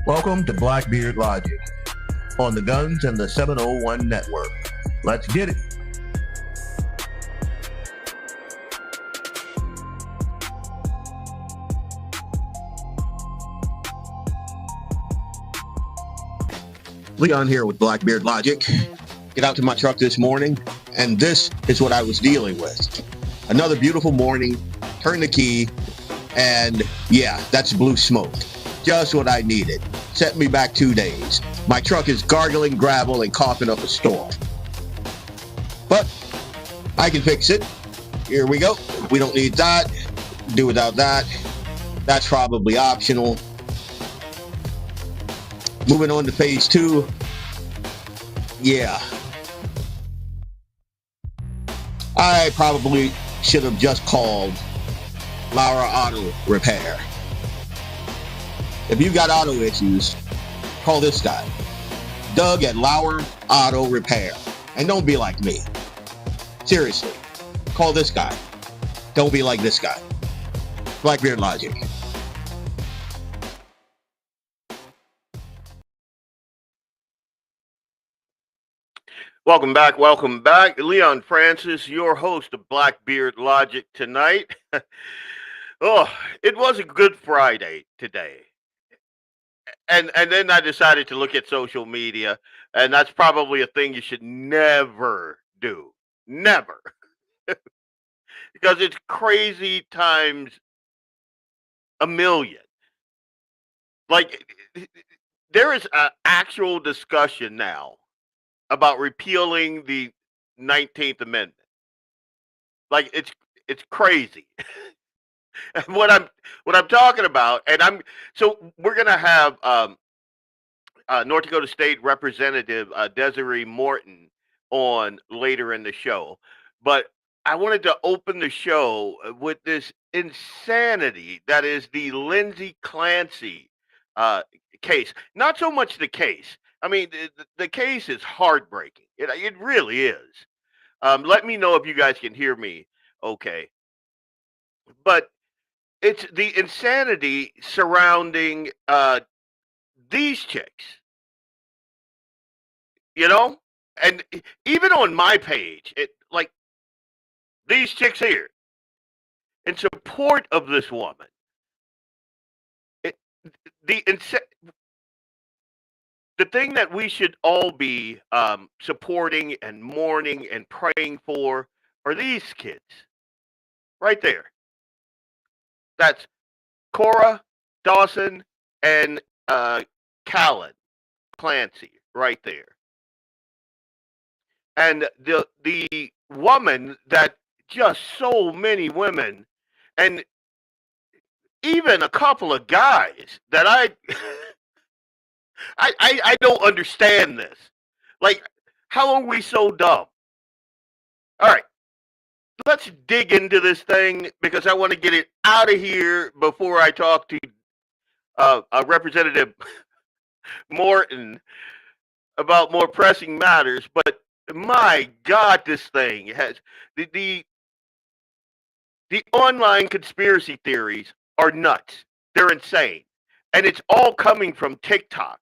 Welcome to BlackBeardLogic on the Guns and the 701 Network. Let's get it. Leon here with BlackBeardLogic. Get out to my truck this morning, and this is what I was dealing with. Another beautiful morning, turn the key, and yeah, that's blue smoke. Just what I needed. Set me back 2 days. My truck is gargling gravel and coughing up a storm. But I can fix it. Here we go. We don't need that. Do without that. That's probably optional. Moving on to phase 2. Yeah. I probably should have just called Laura Auto Repair. If you've got auto issues, call this guy, Doug at Laura Auto Repair. And don't be like me. Seriously, call this guy. Don't be like this guy. BlackBeardLogic. Welcome back. Leon Francis, your host of BlackBeardLogic Tonight. Oh, it was a good Friday today. And then I decided to look at social media, and that's probably a thing you should never do. Never. Because it's crazy times a million. Like, there is an actual discussion now about repealing the 19th Amendment. Like, it's crazy. what I'm talking about, and we're gonna have North Dakota State Representative Desiree Morton on later in the show, but I wanted to open the show with this insanity that is the Lindsay Clancy case. Not so much the case. I mean, the case is heartbreaking. It really is. Let me know if you guys can hear me okay. But it's the insanity surrounding these chicks, and even on my page, like these chicks here in support of this woman. The thing that we should all be supporting and mourning and praying for are these kids right there. That's Cora, Dawson, and Callan Clancy right there. And the woman that just so many women, and even a couple of guys that I don't understand this. Like, how are we so dumb? All right. Let's dig into this thing because I want to get it out of here before I talk to Representative Morton about more pressing matters. But my God, this thing has the online conspiracy theories are nuts. They're insane, and it's all coming from TikTok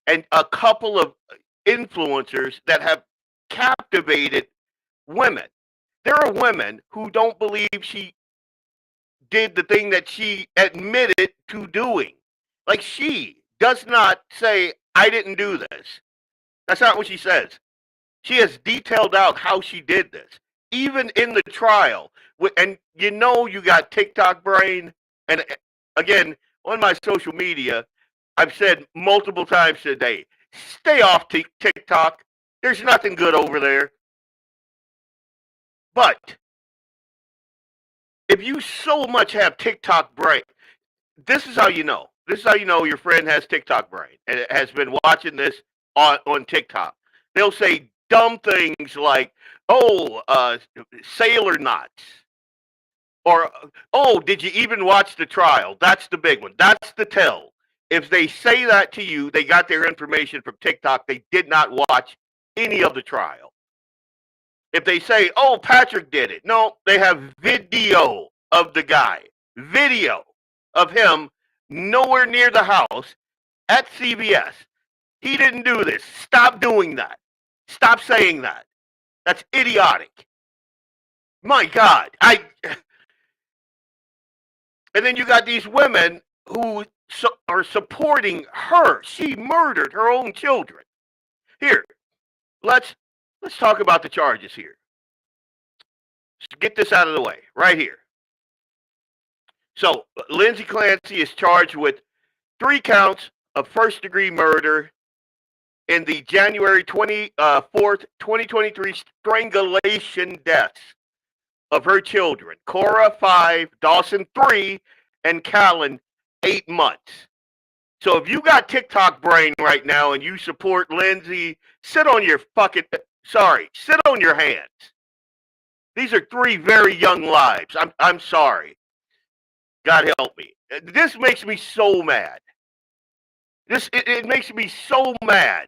and a couple of influencers that have captivated women. There are women who don't believe she did the thing that she admitted to doing. Like, she does not say, I didn't do this. That's not what she says. She has detailed out how she did this, even in the trial. And you got TikTok brain. And again, on my social media, I've said multiple times today, stay off TikTok. There's nothing good over there. But if you so much have TikTok brain, this is how you know. This is how you know your friend has TikTok brain and has been watching this on TikTok. They'll say dumb things like, sailor knots. Or, did you even watch the trial? That's the big one. That's the tell. If they say that to you, they got their information from TikTok. They did not watch any of the trial. If they say, Patrick did it. No, they have video of the guy. Video of him nowhere near the house at CVS. He didn't do this. Stop doing that. Stop saying that. That's idiotic. My God. And then you got these women who are supporting her. She murdered her own children. Here, let's talk about the charges here. Let's get this out of the way right here. So Lindsay Clancy is charged with 3 counts of first-degree murder in the January 24th, 2023 strangulation deaths of her children, Cora 5, Dawson 3, and Callan 8 months. So if you got TikTok brain right now and you support Lindsay, sit on your hands. These are 3 very young lives. I'm sorry. God help me. This makes me so mad. It makes me so mad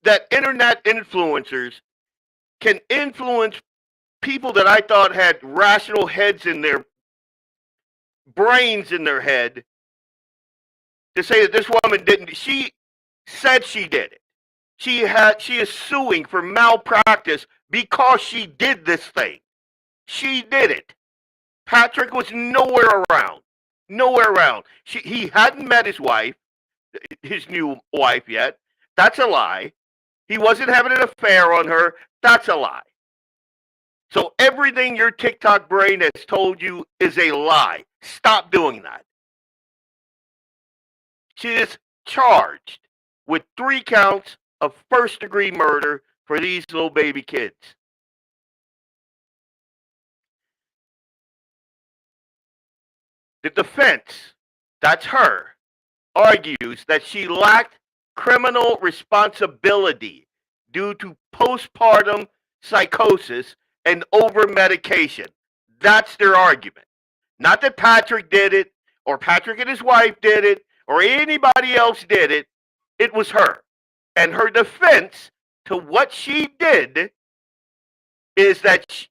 that internet influencers can influence people that I thought had rational heads in their brains in their head to say that this woman didn't. She said she did it. She is suing for malpractice because she did this thing. She did it. Patrick was nowhere around. Nowhere around. He hadn't met his wife, his new wife yet. That's a lie. He wasn't having an affair on her. That's a lie. So everything your TikTok brain has told you is a lie. Stop doing that. She is charged with 3 counts of first-degree murder for these little baby kids. The defense, that's her, argues that she lacked criminal responsibility due to postpartum psychosis and over-medication. That's their argument. Not that Patrick did it, or Patrick and his wife did it, or anybody else did it. It was her. And her defense to what she did is that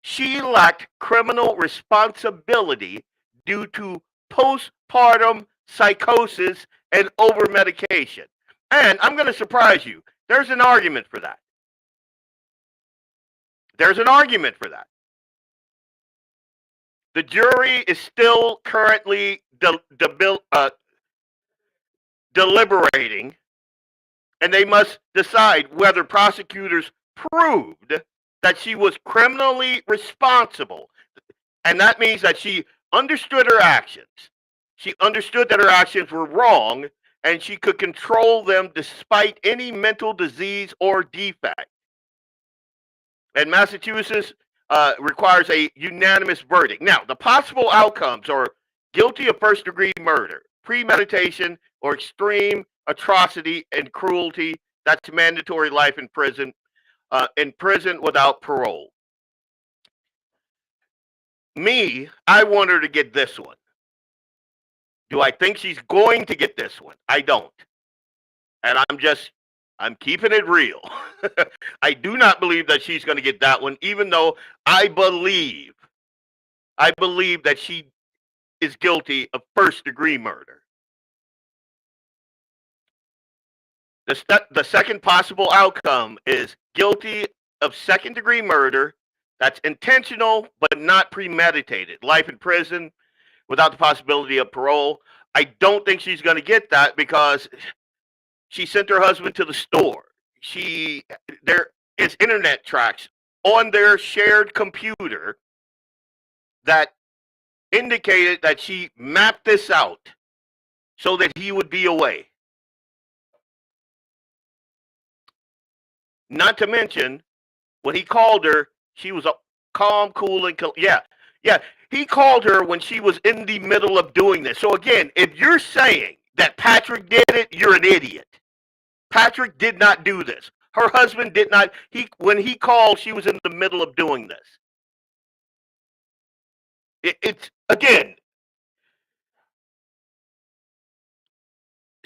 she lacked criminal responsibility due to postpartum psychosis and over-medication. And I'm going to surprise you. There's an argument for that. There's an argument for that. The jury is still currently deliberating, and they must decide whether prosecutors proved that she was criminally responsible. And that means that she understood her actions. She understood that her actions were wrong, and she could control them despite any mental disease or defect. And Massachusetts requires a unanimous verdict. Now, the possible outcomes are guilty of first-degree murder, premeditation, or extreme atrocity and cruelty. That's mandatory life in prison without parole. I want her to get this one. Do I think she's going to get this one? I don't. And I'm keeping it real. I do not believe that she's going to get that one, even though I believe that she is guilty of first-degree murder. The second possible outcome is guilty of second-degree murder. That's intentional but not premeditated. Life in prison without the possibility of parole. I don't think she's going to get that because she sent her husband to the store. There is internet tracks on their shared computer that indicated that she mapped this out so that he would be away. Not to mention, when he called her, she was calm, cool, and yeah. He called her when she was in the middle of doing this. So again, if you're saying that Patrick did it, you're an idiot. Patrick did not do this. Her husband did not. When he called, she was in the middle of doing this. It's again.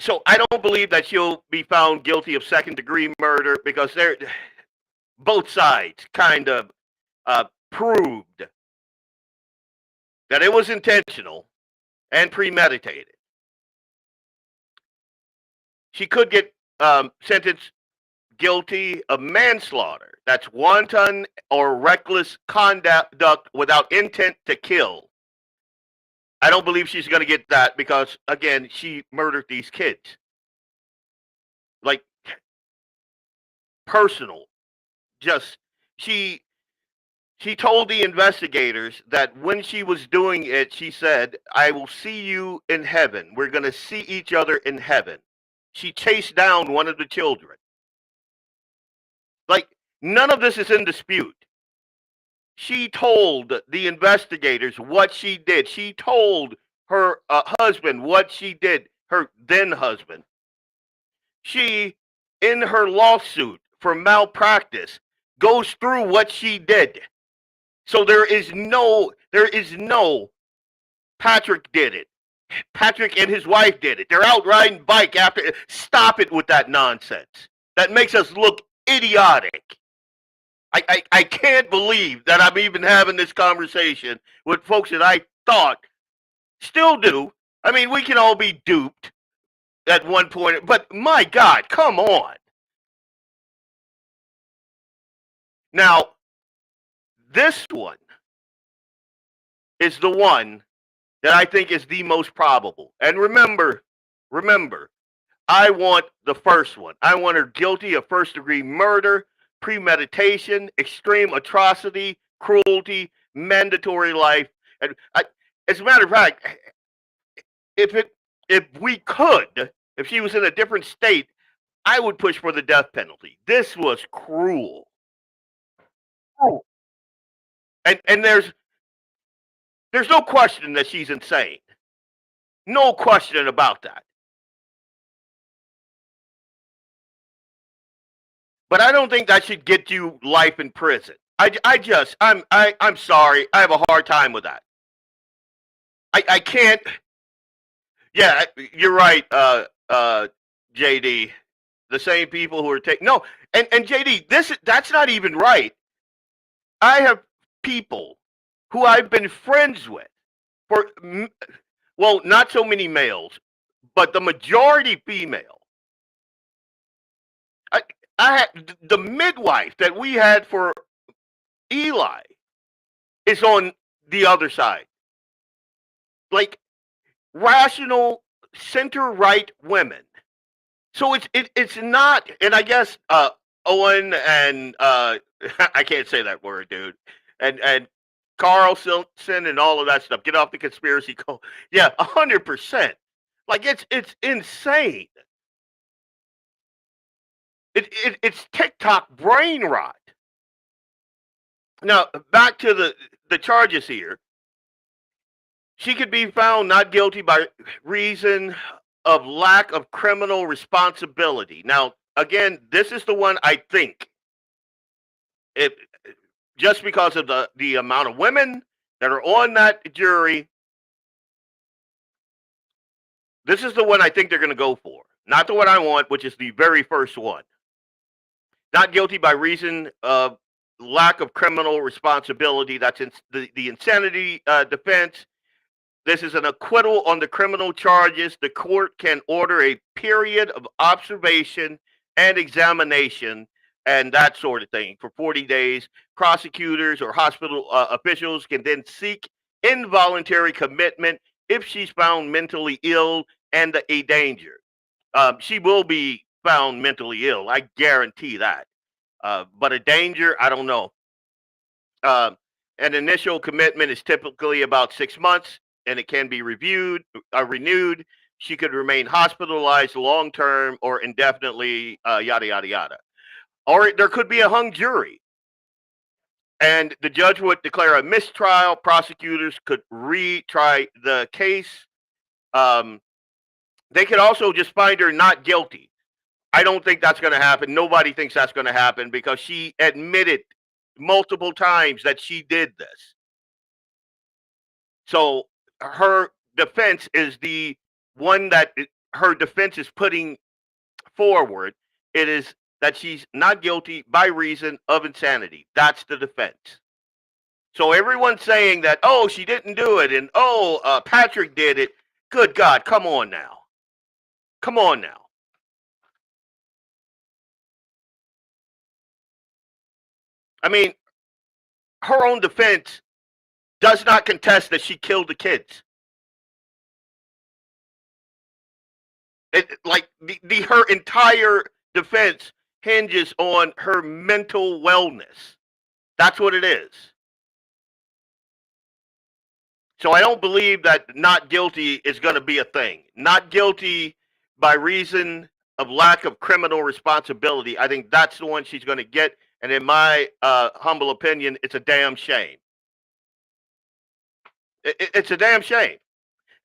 So I don't believe that she'll be found guilty of second-degree murder because both sides kind of proved that it was intentional and premeditated. She could get sentenced guilty of manslaughter. That's wanton or reckless conduct without intent to kill. I don't believe she's going to get that because, again, she murdered these kids. Like, personal. Just, she told the investigators that when she was doing it, she said, I will see you in heaven. We're going to see each other in heaven. She chased down one of the children. Like, none of this is in dispute. She told the investigators what she did. She told her husband what she did, her then husband. She, in her lawsuit for malpractice, goes through what she did. So there is no Patrick did it. Patrick and his wife did it. They're out riding bike after. Stop it with that nonsense. That makes us look idiotic. I can't believe that I'm even having this conversation with folks that I thought still do. I mean, we can all be duped at one point, but my God, come on. Now, this one is the one that I think is the most probable. And remember, I want the first one. I want her guilty of first-degree murder, premeditation, extreme atrocity, cruelty, mandatory life. And as a matter of fact, if she was in a different state, I would push for the death penalty. This was cruel. Oh. And there's no question that she's insane. No question about that. But I don't think that should get you life in prison. I'm sorry. I have a hard time with that. I can't. Yeah, you're right, JD. The same people who are taking no, and JD, that's not even right. I have people who I've been friends with for, well, not so many males, but the majority female. I had the midwife that we had for Eli is on the other side. Like, rational center-right women. So it's not, and I guess Owen and I can't say that word, dude, and Carlson and all of that stuff. Get off the conspiracy call. Yeah, 100%. Like, it's insane. It's TikTok brain rot. Now, back to the charges here. She could be found not guilty by reason of lack of criminal responsibility. Now, again, this is the one I think, just because of the amount of women that are on that jury, this is the one I think they're going to go for. Not the one I want, which is the very first one. Not guilty by reason of lack of criminal responsibility. That's the insanity defense. This is an acquittal on the criminal charges. The court can order a period of observation and examination and that sort of thing for 40 days. Prosecutors or hospital officials can then seek involuntary commitment if she's found mentally ill and a danger. She will be found mentally ill. I guarantee that. But a danger, I don't know. An initial commitment is typically about 6 months, and it can be renewed. She could remain hospitalized long-term or indefinitely, yada, yada, yada. Or there could be a hung jury. And the judge would declare a mistrial. Prosecutors could retry the case. They could also just find her not guilty. I don't think that's going to happen. Nobody thinks that's going to happen because she admitted multiple times that she did this. So her defense is the one that her defense is putting forward. It is that she's not guilty by reason of insanity. That's the defense. So everyone's saying that, oh, she didn't do it, and Patrick did it. Good God, come on now. Come on now. I mean, her own defense does not contest that she killed the kids. Her entire defense hinges on her mental wellness. That's what it is. So I don't believe that not guilty is going to be a thing. Not guilty by reason of lack of criminal responsibility. I think that's the one she's going to get. And in my humble opinion, it's a damn shame. It's a damn shame.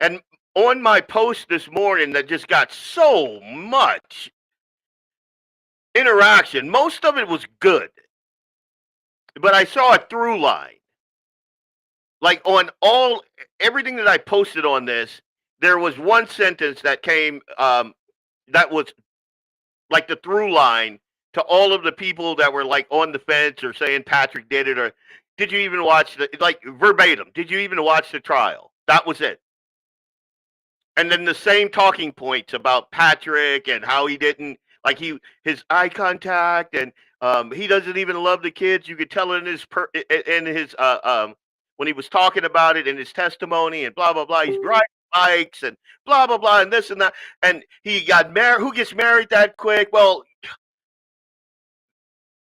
And on my post this morning that just got so much interaction, most of it was good. But I saw a through line. Like on everything that I posted on this, there was one sentence that came that was like the through line to all of the people that were like on the fence or saying Patrick did it, or did you even watch like verbatim, did you even watch the trial? That was it. And then the same talking points about Patrick and how he didn't like his eye contact, and he doesn't even love the kids. You could tell in his when he was talking about it in his testimony and blah blah blah. He's riding bikes and blah blah blah and this and that. And he got married. Who gets married that quick? Well,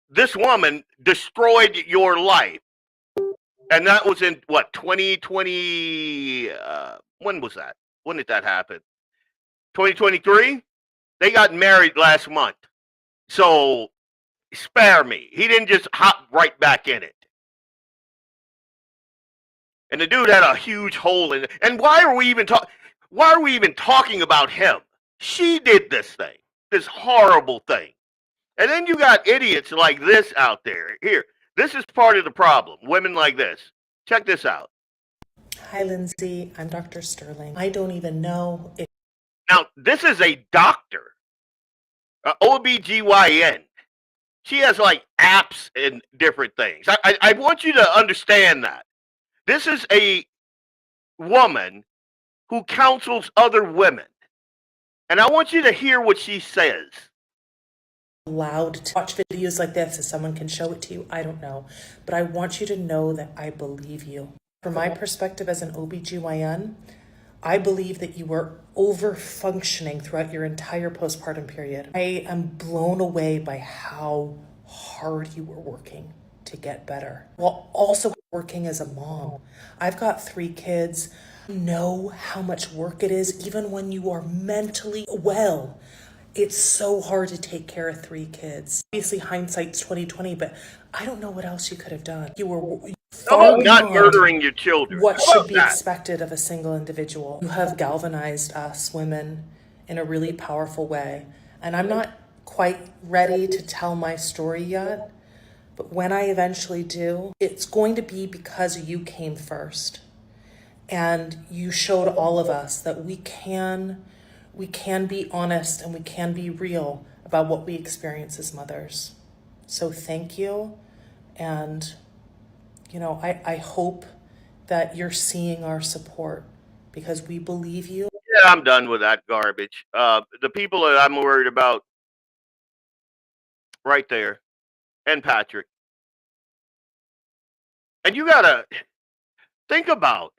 this woman destroyed your life, and that was in what 2020. When was that? When did that happen? 2023. They got married last month. So spare me. He didn't just hop right back in it. And the dude had a huge hole in it. And why are we even talking about him? She did this thing, this horrible thing. And then you got idiots like this out there. Here, this is part of the problem. Women like this. Check this out. Hi, Lindsay. I'm Dr. Sterling. I don't even know if... Now, this is a doctor, OBGYN. She has like apps and different things. I want you to understand that. This is a woman who counsels other women. And I want you to hear what she says. Allowed to watch videos like this, if someone can show it to you, I don't know. But I want you to know that I believe you. From my perspective as an OBGYN, I believe that you were over-functioning throughout your entire postpartum period. I am blown away by how hard you were working to get better, while also working as a mom. I've got 3 kids. I know how much work it is, even when you are mentally well. It's so hard to take care of 3 kids. Obviously, hindsight's 2020, but I don't know what else you could have done. You were far not murdering your children. What should be expected of a single individual. You have galvanized us women in a really powerful way. And I'm not quite ready to tell my story yet, but when I eventually do, it's going to be because you came first. And you showed all of us that we can be honest and we can be real about what we experience as mothers. So thank you. And, you know, I hope that you're seeing our support because we believe you. Yeah, I'm done with that garbage. The people that I'm worried about right there, and Patrick. And you gotta think about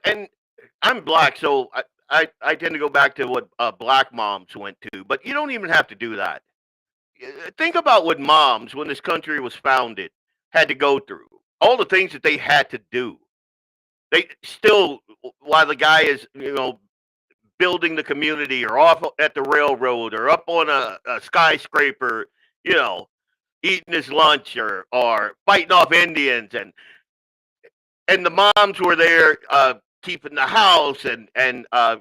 and I'm black, so I tend to go back to what black moms went to, but you don't even have to do that. Think about what moms, when this country was founded, had to go through. All the things that they had to do. They still, while the guy is, building the community or off at the railroad or up on a skyscraper, eating his lunch or fighting off Indians, and the moms were there keeping the house and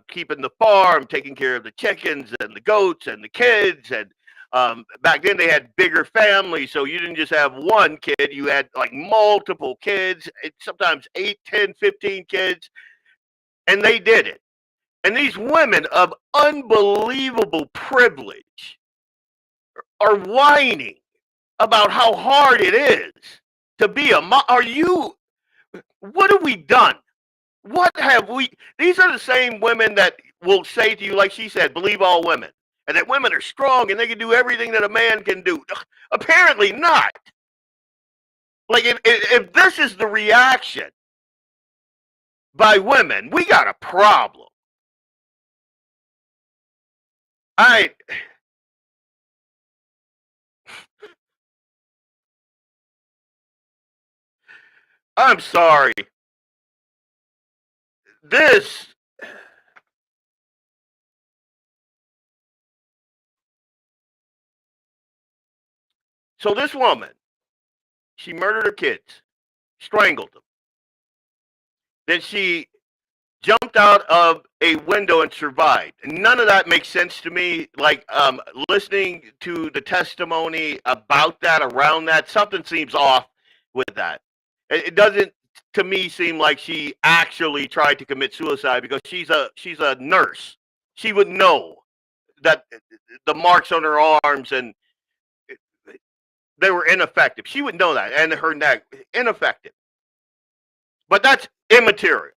keeping the farm, taking care of the chickens and the goats and the kids. And back then they had bigger families, so you didn't just have one kid, you had like multiple kids, sometimes 8, 10, 15 kids, and they did it. And these women of unbelievable privilege are whining about how hard it is to be a mom. What have we done? What have we? These are the same women that will say to you, like she said, believe all women. and that women are strong and they can do everything that a man can do. Apparently not. Like, if this is the reaction by women, we got a problem. I'm sorry. This So this woman, she murdered her kids, strangled them. Then she jumped out of a window and survived. None of that makes sense to me. Like, listening to the testimony about that, around that, something seems off with that. It doesn't, to me, seem like she actually tried to commit suicide, because she's a nurse. She would know that the marks on her arms, and they were ineffective. She would know that, and her neck, ineffective. But that's immaterial.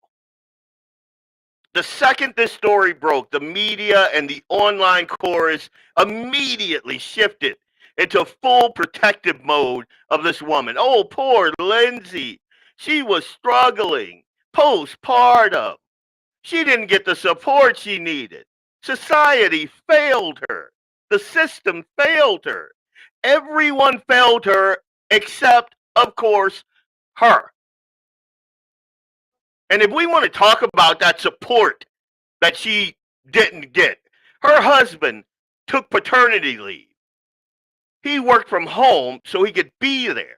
The second this story broke, the media and the online chorus immediately shifted into full protective mode of this woman. Oh, poor Lindsay. She was struggling postpartum. She didn't get the support she needed. Society failed her. The system failed her. Everyone failed her except, of course, her. And if we want to talk about that support that she didn't get, her husband took paternity leave. He worked from home so he could be there.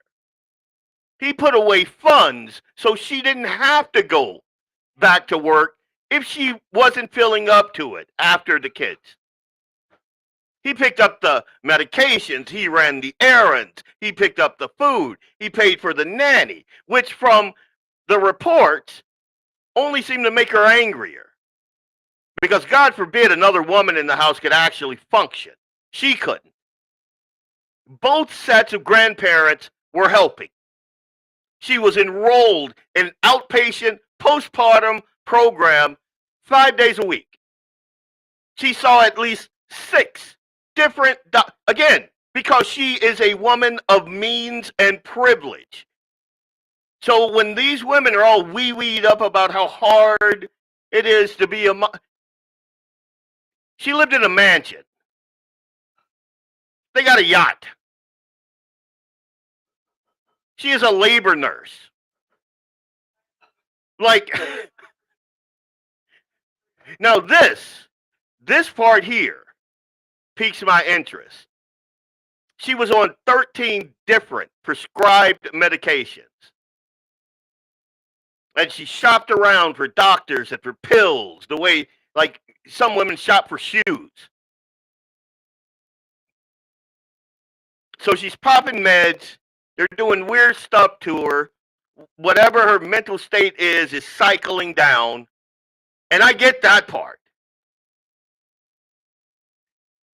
He put away funds so she didn't have to go back to work if she wasn't feeling up to it after the kids. He picked up the medications, he ran the errands, he picked up the food, he paid for the nanny, which from the reports only seemed to make her angrier. Because God forbid another woman in the house could actually function. She couldn't. Both sets of grandparents were helping. She was enrolled in an outpatient postpartum program 5 days a week. She saw at least 6 different, again, because she is a woman of means and privilege. So when these women are all wee-weed up about how hard it is to be a mom, she lived in a mansion. They got a yacht. She is a labor nurse. Like, now this part here piques my interest. She was on 13 different prescribed medications. And she shopped around for doctors and for pills, the way, like, some women shop for shoes. So she's popping meds. They're doing weird stuff to her. Whatever her mental state is cycling down. And I get that part.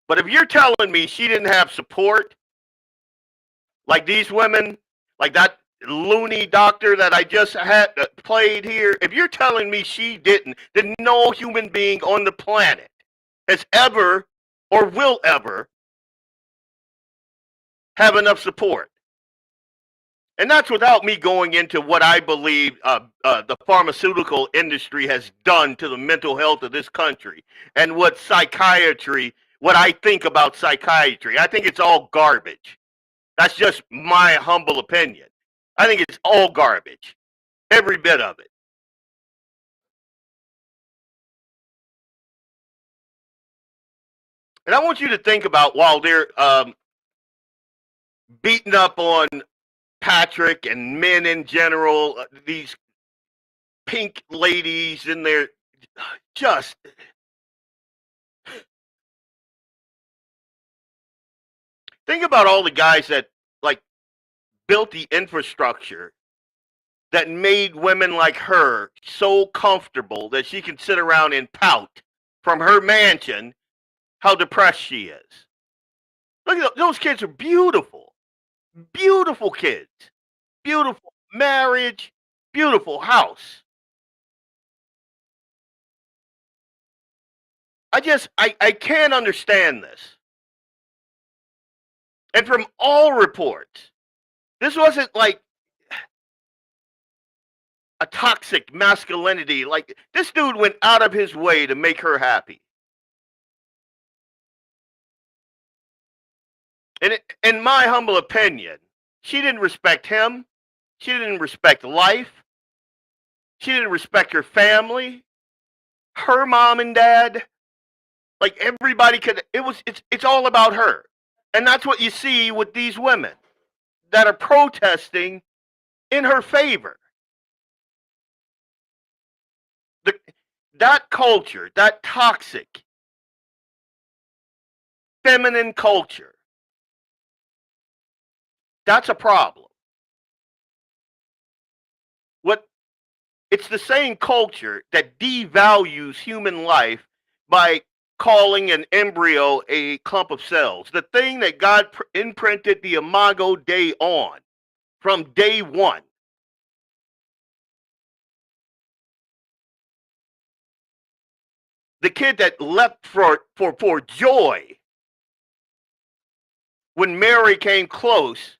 But if you're telling me she didn't have support, like these women, like that loony doctor that I just had played here, if you're telling me she didn't, then no human being on the planet has ever or will ever have enough support. And that's without me going into what I believe the pharmaceutical industry has done to the mental health of this country, and what I think about psychiatry. I think it's all garbage. That's just my humble opinion. I think it's all garbage. Every bit of it. And I want you to think about, while they're beating up on Patrick and men in general, these pink ladies in there, just think about all the guys that, like, built the infrastructure that made women like her so comfortable that she can sit around and pout from her mansion how depressed she is. Look at those kids, are beautiful. Beautiful kids. Beautiful marriage. Beautiful house. I can't understand this. And from all reports, this wasn't like a toxic masculinity. Like, this dude went out of his way to make her happy. And in my humble opinion, she didn't respect him. She didn't respect life. She didn't respect her family, her mom and dad. Like, everybody could. It's all about her, and that's what you see with these women that are protesting in her favor. The, that culture, that toxic, feminine culture, that's a problem. What It's the same culture that devalues human life by calling an embryo a clump of cells. The thing that God imprinted the imago Dei on from day one. The kid that leapt for joy when Mary came close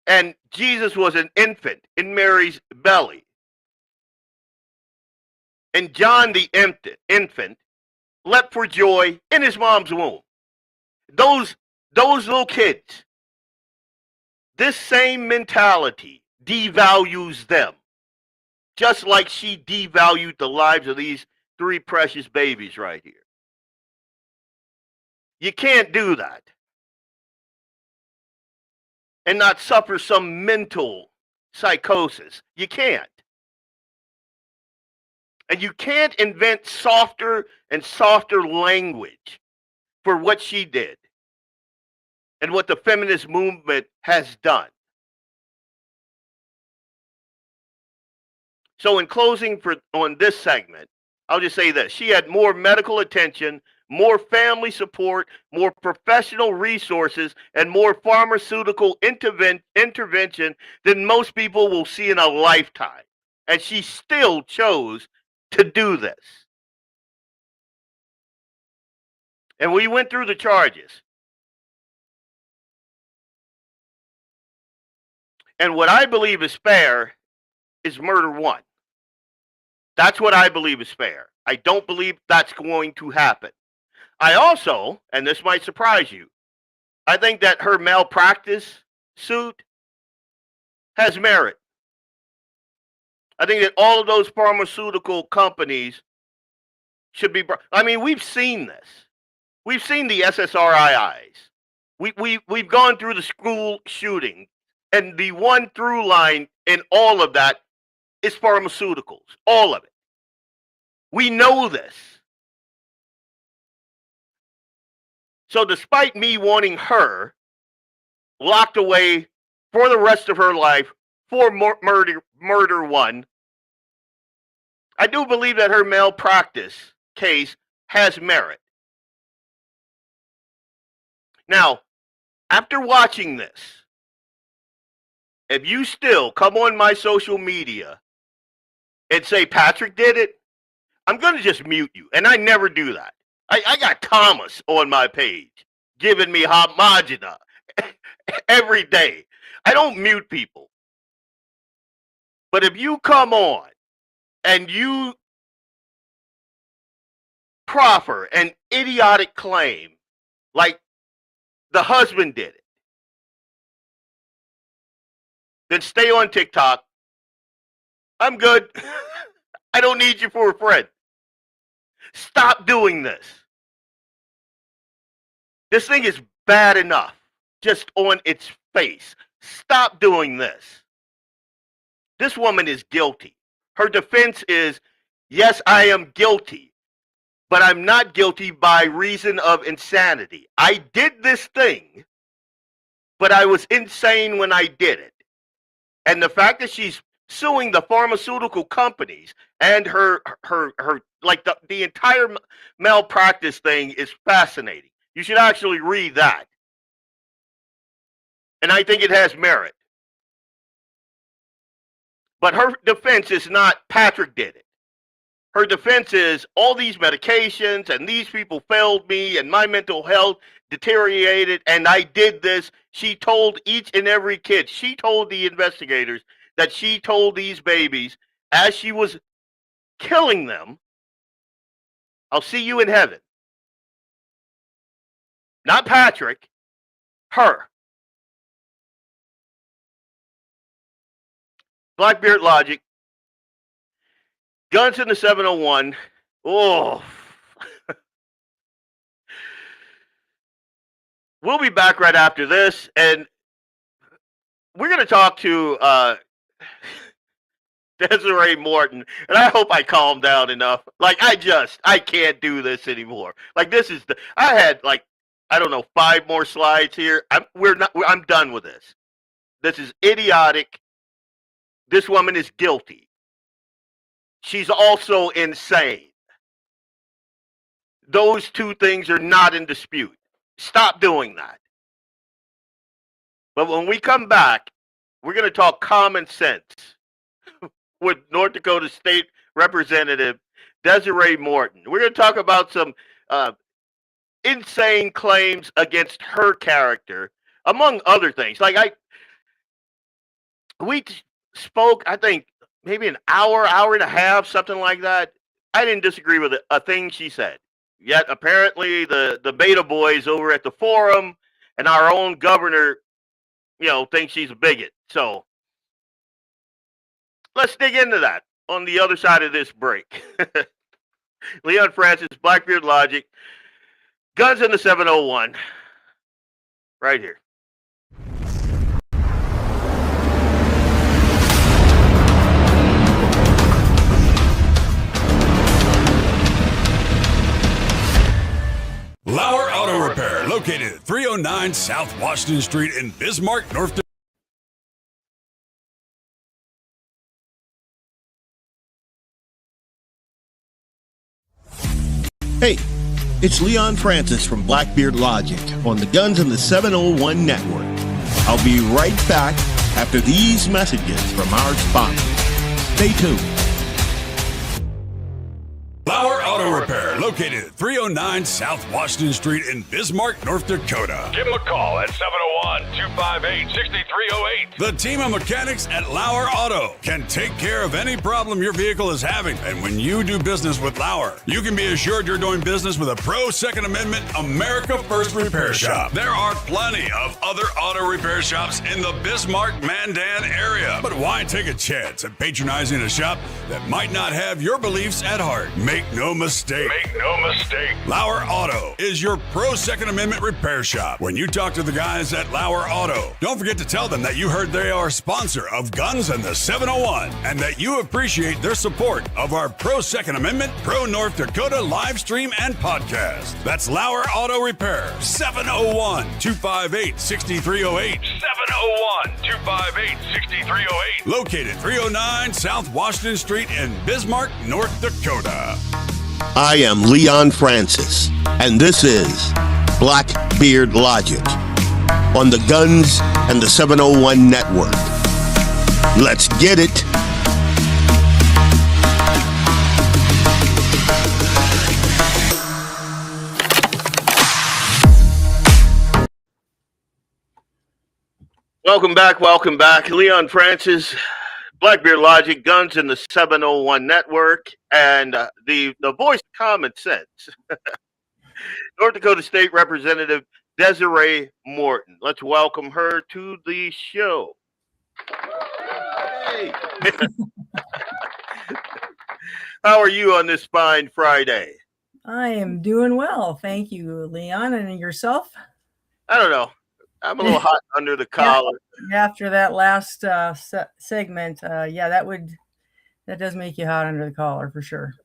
and Jesus was an infant in Mary's belly. And John the infant leapt for joy in his mom's womb. Those little kids, this same mentality devalues them, just like she devalued the lives of these 3 precious babies right here. You can't do that and not suffer some mental psychosis. You can't. And you can't invent softer and softer language for what she did and what the feminist movement has done. So in closing on this segment, I'll just say this. She had more medical attention, more family support, more professional resources, and more pharmaceutical intervention than most people will see in a lifetime. And she still chose to do this. And we went through the charges. And what I believe is fair is murder 1. That's what I believe is fair. I don't believe that's going to happen. I also, and this might surprise you, I think that her malpractice suit has merit. I think that all of those pharmaceutical companies should be. I mean, we've seen this. We've seen the SSRIs. We've gone through the school shooting, and the one through line in all of that is pharmaceuticals. All of it. We know this. So despite me wanting her locked away for the rest of her life for murder 1, I do believe that her malpractice case has merit. Now, after watching this, if you still come on my social media and say Patrick did it, I'm going to just mute you. And I never do that. I got Thomas on my page giving me homogena every day. I don't mute people. But if you come on and you proffer an idiotic claim like the husband did it, then stay on TikTok. I'm good. I don't need you for a friend. Stop doing this. This thing is bad enough just on its face. Stop doing this. This woman is guilty. Her defense is, yes, I am guilty, but I'm not guilty by reason of insanity. I did this thing, but I was insane when I did it. And the fact that she's suing the pharmaceutical companies and her like the entire malpractice thing is fascinating. You should actually read that. And I think it has merit. But her defense is not Patrick did it. Her defense is all these medications and these people failed me and my mental health deteriorated and I did this. She told each and every kid, she told the investigators that she told these babies as she was killing them, I'll see you in heaven. Not Patrick, her. Blackbeard Logic, guns in the 701. Oh. We'll be back right after this, and we're going to talk to Desiree Morton, and I hope I calm down enough. Like, I can't do this anymore. Like, I had, like, I don't know, 5 more slides here. I'm done with this. This is idiotic. This woman is guilty. She's also insane. Those two things are not in dispute. Stop doing that. But when we come back, we're going to talk common sense with North Dakota State Representative Desiree Morton. We're going to talk about some insane claims against her character, among other things. Like we spoke, I think, maybe an hour and a half, something like that. I didn't disagree with a thing she said. Yet apparently the beta boys over at the forum and our own governor, think she's a bigot. So let's dig into that on the other side of this break. Leon Francis, Blackbeard Logic, guns in the 701, right here. Lauer Auto Repair, located at 309 South Washington Street in Bismarck, North Dakota. Hey, it's Leon Francis from Blackbeard Logic on the Guns in the 701 Network. I'll be right back after these messages from our sponsors. Stay tuned. Lauer Auto Repair, located at 309 South Washington Street in Bismarck, North Dakota. Give them a call at 701-258-6308. The team of mechanics at Lauer Auto can take care of any problem your vehicle is having. And when you do business with Lauer, you can be assured you're doing business with a pro Second Amendment America First repair shop. There are plenty of other auto repair shops in the Bismarck-Mandan area. But why take a chance at patronizing a shop that might not have your beliefs at heart? Make no mistake. Lauer Auto is your pro Second Amendment repair shop. When you talk to the guys at Lauer Auto, don't forget to tell them that you heard they are a sponsor of Guns and the 701 and that you appreciate their support of our pro Second Amendment, pro North Dakota live stream and podcast. That's Lauer Auto Repair, 701-258-6308. 701-258-6308. Located 309 South Washington Street in Bismarck, North Dakota. I am Leon Francis, and this is Blackbeard Logic on the Guns and the 701 Network. Let's get it. Welcome back. Leon Francis, Blackbeard Logic, Guns in the 701 Network, and the voice of common sense, North Dakota State Representative Desiree Morton. Let's welcome her to the show. Hey. How are you on this fine Friday? I am doing well. Thank you, Leon. And yourself? I don't know. I'm a little hot under the collar. After that last segment, that does make you hot under the collar for sure.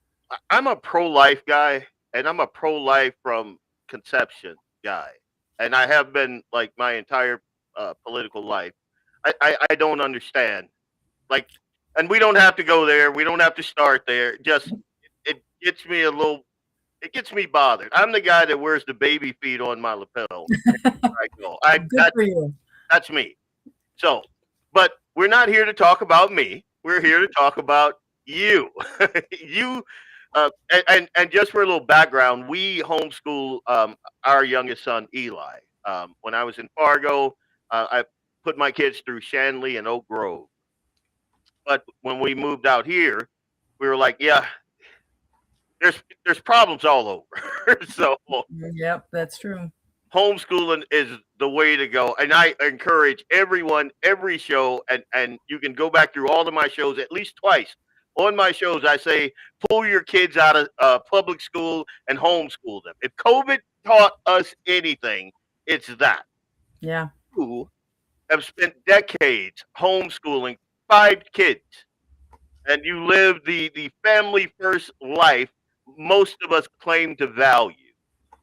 I'm a pro-life guy, and I'm a pro-life from conception guy, and I have been like my entire political life. I don't understand, like, and we don't have to go there. We don't have to start there. Just it gets me it gets me bothered. I'm the guy that wears the baby feet on my lapel. I go. For you. That's me. So, but we're not here to talk about me. We're here to talk about you. You And just for a little background, we homeschool our youngest son Eli. When I was in Fargo, I put my kids through Shanley and Oak Grove. But when we moved out here, we were like, yeah, there's problems all over. So Yep, that's true. homeschooling is the way to go, and I encourage everyone, every show, and you can go back through all of my shows at least twice. On my shows, I say pull your kids out of public school and homeschool them. If COVID taught us anything, it's that. Yeah. Who have spent decades homeschooling 5 kids, and you live the family first life most of us claim to value.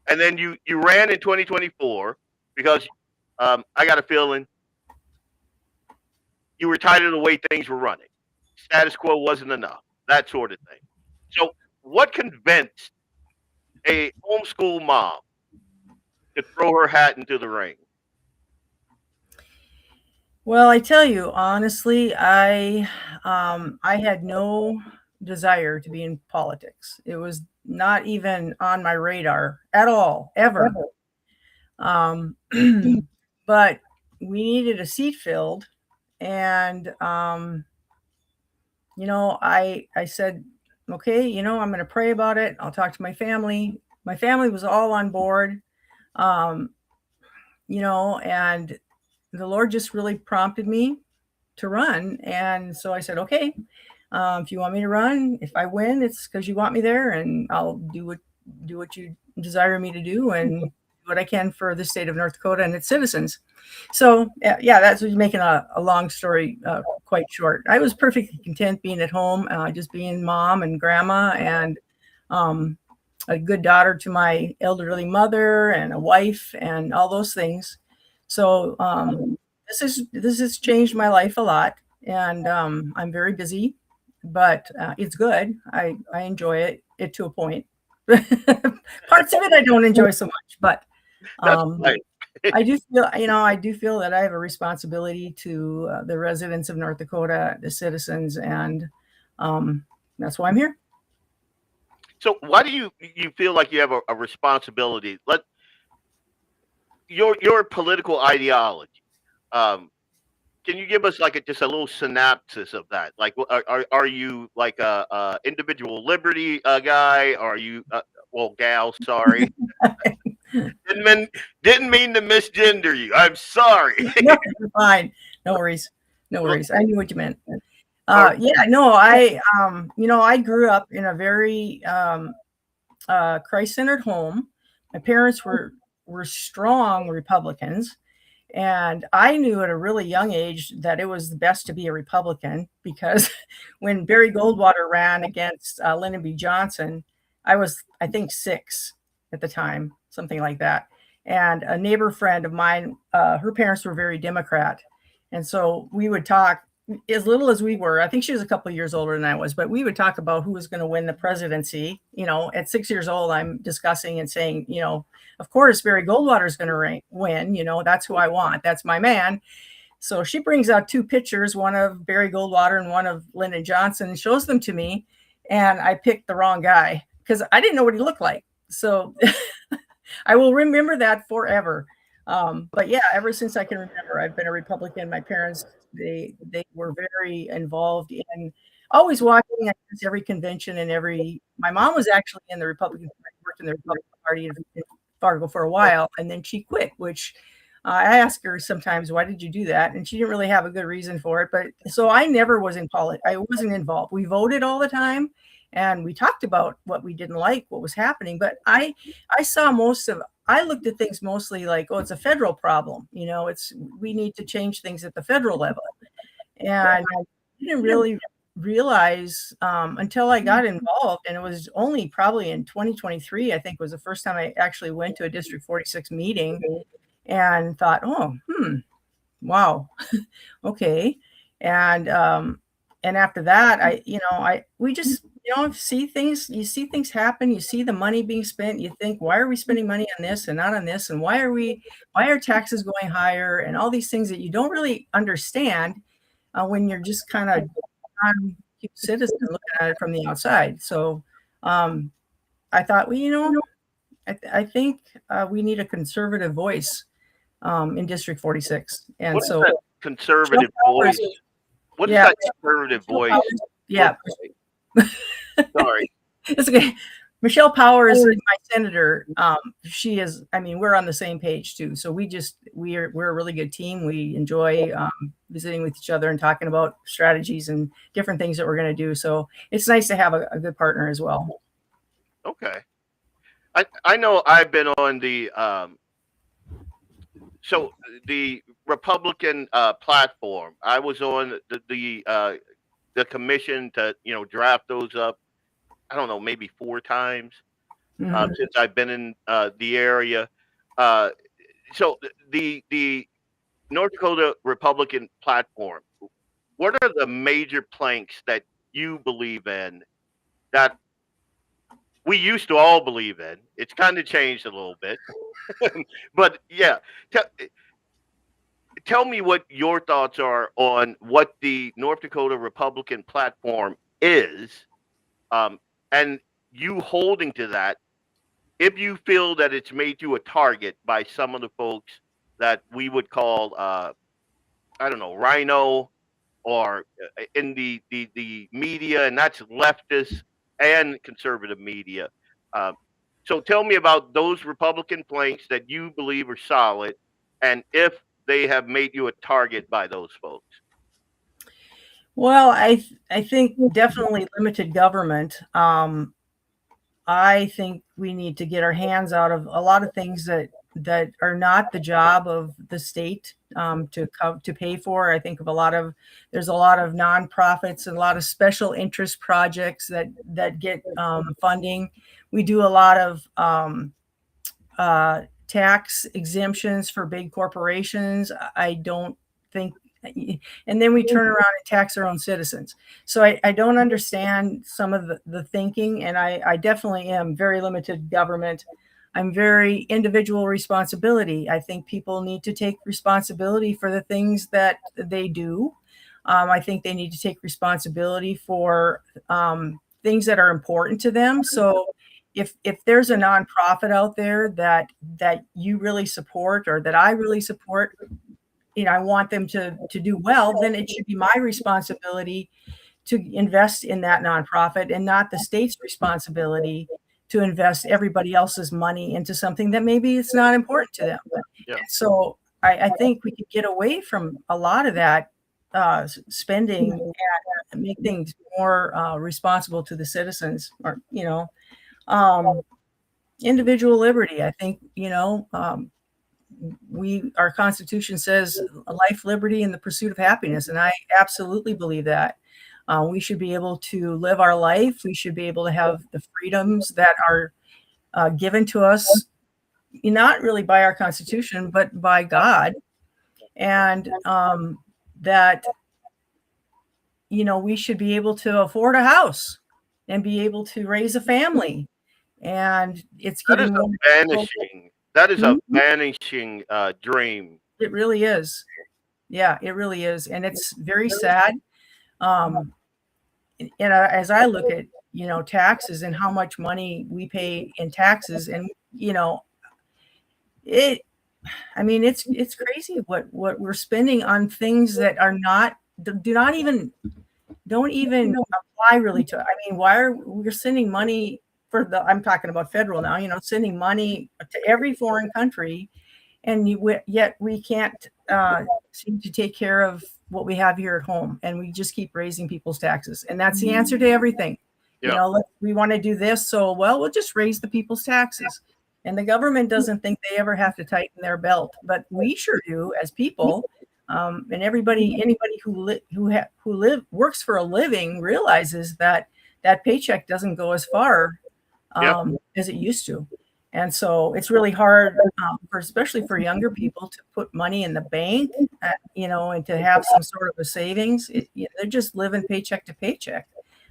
And then you ran in 2024 because I got a feeling you were tired of the way things were running. Status quo wasn't enough, that sort of thing. So, what convinced a homeschool mom to throw her hat into the ring? Well, I tell you honestly, I had no desire to be in politics. It was not even on my radar at all, ever. Um, but we needed a seat filled, and I said, okay, I'm going to pray about it. I'll talk to my family. My family was all on board, um, and the Lord just really prompted me to run. And so I said, okay, if you want me to run, if I win, it's because you want me there, and I'll do what you desire me to do, and do what I can for the state of North Dakota and its citizens. So yeah, that's making a long story quite short. I was perfectly content being at home, just being mom and grandma, and a good daughter to my elderly mother, and a wife, and all those things. So this has changed my life a lot, and I'm very busy, but it's good. I enjoy it to a point. Parts of it I don't enjoy so much, but Right. I do feel that I have a responsibility to the residents of North Dakota, the citizens, and that's why I'm here. So, why do you feel like you have a responsibility? Let your political ideology. Can you give us like just a little synopsis of that? Like, are you like a individual liberty guy? Are you well, gal? Sorry, didn't mean to misgender you. I'm sorry. No, you're fine. No worries. No worries. I knew what you meant. Or- Yeah, no, I grew up in a very Christ-centered home. My parents were strong Republicans, and I knew at a really young age that it was the best to be a Republican, because when Barry Goldwater ran against Lyndon B. Johnson, I was, I think, 6 at the time, something like that. And a neighbor friend of mine, her parents were very Democrat. And so we would talk, as little as we were. I think she was a couple of years older than I was, but we would talk about who was going to win the presidency. At 6 years old, I'm discussing and saying, of course, Barry Goldwater is going to win. That's who I want. That's my man. So she brings out 2 pictures, one of Barry Goldwater and one of Lyndon Johnson, and shows them to me. And I picked the wrong guy because I didn't know what he looked like. So I will remember that forever. But yeah, ever since I can remember, I've been a Republican. My parents, they were very involved in always watching every convention and my mom was actually in the Republican Party, worked in the Republican Party in Fargo for a while, and then she quit, which I ask her sometimes, why did you do that? And she didn't really have a good reason for it. But so I never was in politics. I wasn't involved. We voted all the time, and we talked about what we didn't like, what was happening. But I saw I looked at things mostly like, oh, it's a federal problem. We need to change things at the federal level. And I didn't really realize until I got involved, and it was only probably in 2023, I think was the first time I actually went to a District 46 meeting and thought, oh, wow, okay. And after that, we just, see things happen. You see the money being spent. You think, why are we spending money on this and not on this? And why are taxes going higher? And all these things that you don't really understand when you're just kind of citizen looking at it from the outside. So I thought, well, I think we need a conservative voice in District 46. And What is so that conservative voice? What is yeah, that conservative voice? yeah, Sorry. it's okay. Michelle Powers, my senator, she is, I mean, we're on the same page too. So we're a really good team. We enjoy visiting with each other and talking about strategies and different things that we're going to do. So it's nice to have a good partner as well. Okay. I know I've been on the so the Republican platform. I was on the commission to draft those up. I don't know, maybe 4 times since I've been in the area. Uh, so the North Dakota Republican platform. What are the major planks that you believe in that we used to all believe in? It's kind of changed a little bit, but yeah. Tell me what your thoughts are on what the North Dakota Republican platform is, and you holding to that. If you feel that it's made you a target by some of the folks that we would call, I don't know, rhino, or in the media, and that's leftist and conservative media. Uh, so tell me about those Republican planks that you believe are solid, and if they have made you a target by those folks. Well, I think definitely limited government. I think we need to get our hands out of a lot of things that are not the job of the state to pay for. I think there's a lot of nonprofits and a lot of special interest projects that get funding. We do a lot of tax exemptions for big corporations. I don't think, and then we turn around and tax our own citizens. So I don't understand some of the thinking, and I definitely am very limited government. I'm very individual responsibility. I think people need to take responsibility for the things that they do. I think they need to take responsibility for things that are important to them. So if there's a nonprofit out there that you really support or that I really support, I want them to do well, then it should be my responsibility to invest in that nonprofit and not the state's responsibility to invest everybody else's money into something that maybe it's not important to them. Yeah. So I think we could get away from a lot of that spending and make things more responsible to the citizens, or individual liberty. I think our Constitution says life, liberty, and the pursuit of happiness, and I absolutely believe that. We should be able to live our life. We should be able to have the freedoms that are given to us, not really by our Constitution, but by God, and that we should be able to afford a house and be able to raise a family. And it's getting more vanishing. That is a vanishing dream. It really is. Yeah, it really is. And it's very sad. And as I look at, taxes and how much money we pay in taxes, and, it's crazy what we're spending on things that are don't even apply really to, why we're sending money I'm talking about federal now, sending money to every foreign country, and yet we can't seem to take care of what we have here at home, and we just keep raising people's taxes, and that's the answer to everything. Yeah. We want to do this, so we'll just raise the people's taxes, and the government doesn't think they ever have to tighten their belt, but we sure do as people. And anybody who works for a living realizes that paycheck doesn't go as far as it used to. And so it's really hard, especially for younger people, to put money in the bank, and to have some sort of a savings. They're just living paycheck to paycheck,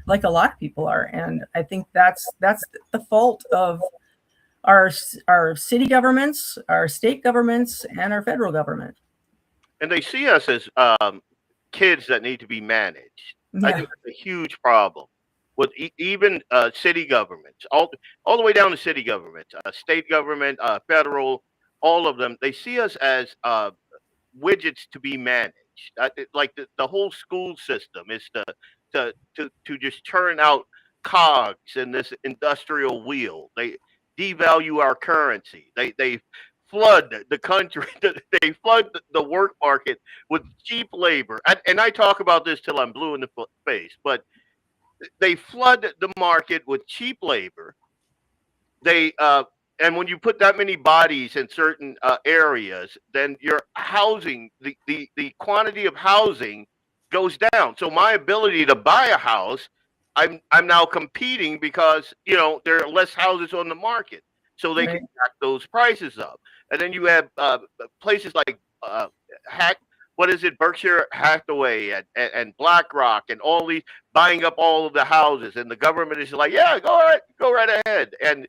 like a lot of people are. And I think that's the fault of our city governments, our state governments, and our federal government. And they see us as kids that need to be managed. Yeah. I think that's a huge problem. with even city governments, all the way down to city governments, state government, federal, all of them. They see us as widgets to be managed. Like the whole school system is to just turn out cogs in this industrial wheel. They devalue our currency. They flood the country. They flood the work market with cheap labor. And I talk about this till I'm blue in the face, but they flood the market with cheap labor. They and when you put that many bodies in certain areas, then your housing, the quantity of housing goes down. So my ability to buy a house, I'm now competing because there are less houses on the market, so they Right. can jack those prices up. And then you have places like Hack. What is it? Berkshire Hathaway and BlackRock and all these buying up all of the houses, and the government is like, yeah, go right ahead. And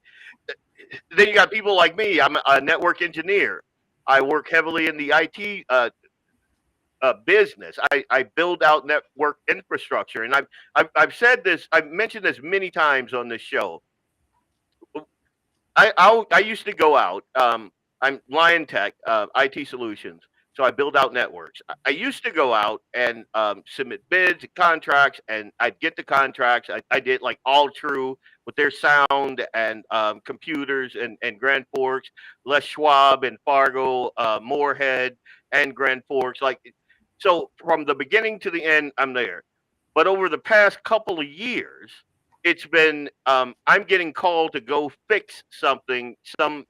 then you got people like me. I'm a network engineer. I work heavily in the IT business. I build out network infrastructure, and I've said this. I've mentioned this many times on this show. I used to go out. I'm Lion Tech, IT Solutions. So I build out networks. I used to go out and submit bids and contracts, and I'd get the contracts. I did like All True with their sound and computers and Grand Forks, Les Schwab and Fargo, Moorhead and Grand Forks. So from the beginning to the end, I'm there. But over the past couple of years, it's been I'm getting called to go fix something. Some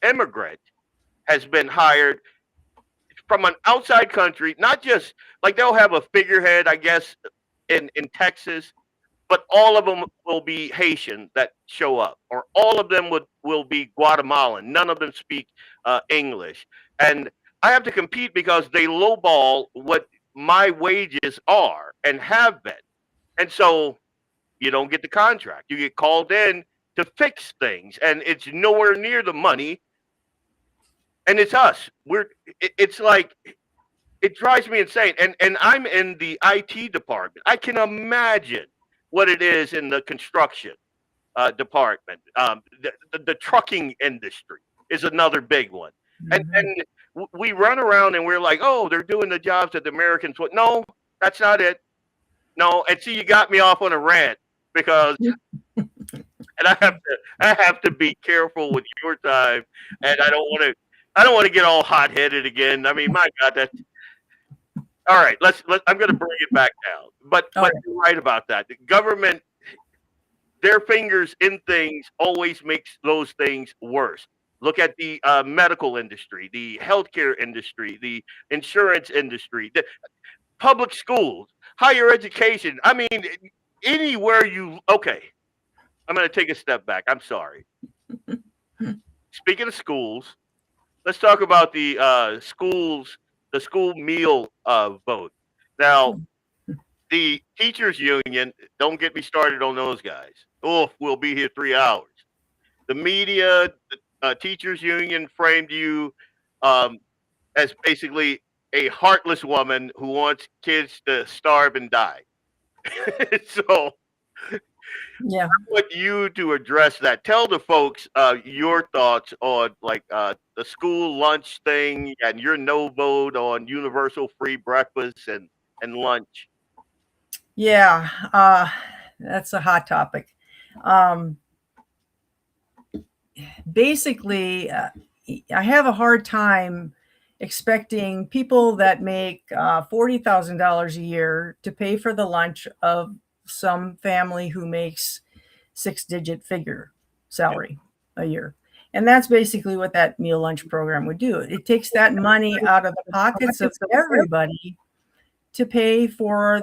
immigrant has been hired from an outside country, not just like they'll have a figurehead, I guess, in Texas, but all of them will be Haitian that show up, or all of them will be Guatemalan. None of them speak English, and I have to compete because they lowball what my wages are and have been, and so you don't get the contract. You get called in to fix things, and it's nowhere near the money. And it's us. It's like it drives me insane. And I'm in the IT department. I can imagine what it is in the construction department. The trucking industry is another big one. And we run around and we're like, oh, they're doing the jobs that the Americans want. No, that's not it. No, and see, you got me off on a rant because, and I have to be careful with your time, and I don't want to get all hot headed again. I mean, my God, that's all right. I'm going to bring it back down. But you're right about that. The government, their fingers in things always makes those things worse. Look at the medical industry, the healthcare industry, the insurance industry, the public schools, higher education. I mean, anywhere okay. I'm going to take a step back. I'm sorry. Speaking of schools, let's talk about the school meal vote. Now, the teachers union, don't get me started on those guys. Oh, we'll be here 3 hours. The media, the teachers union framed you as basically a heartless woman who wants kids to starve and die. So Yeah. I want you to address that. Tell the folks your thoughts on the school lunch thing and your no vote on universal free breakfast and lunch. Yeah, that's a hot topic. Basically, I have a hard time expecting people that make $40,000 a year to pay for the lunch of some family who makes 6-digit figure salary a year. And that's basically what that meal lunch program would do. It takes that money out of the pockets of everybody to pay for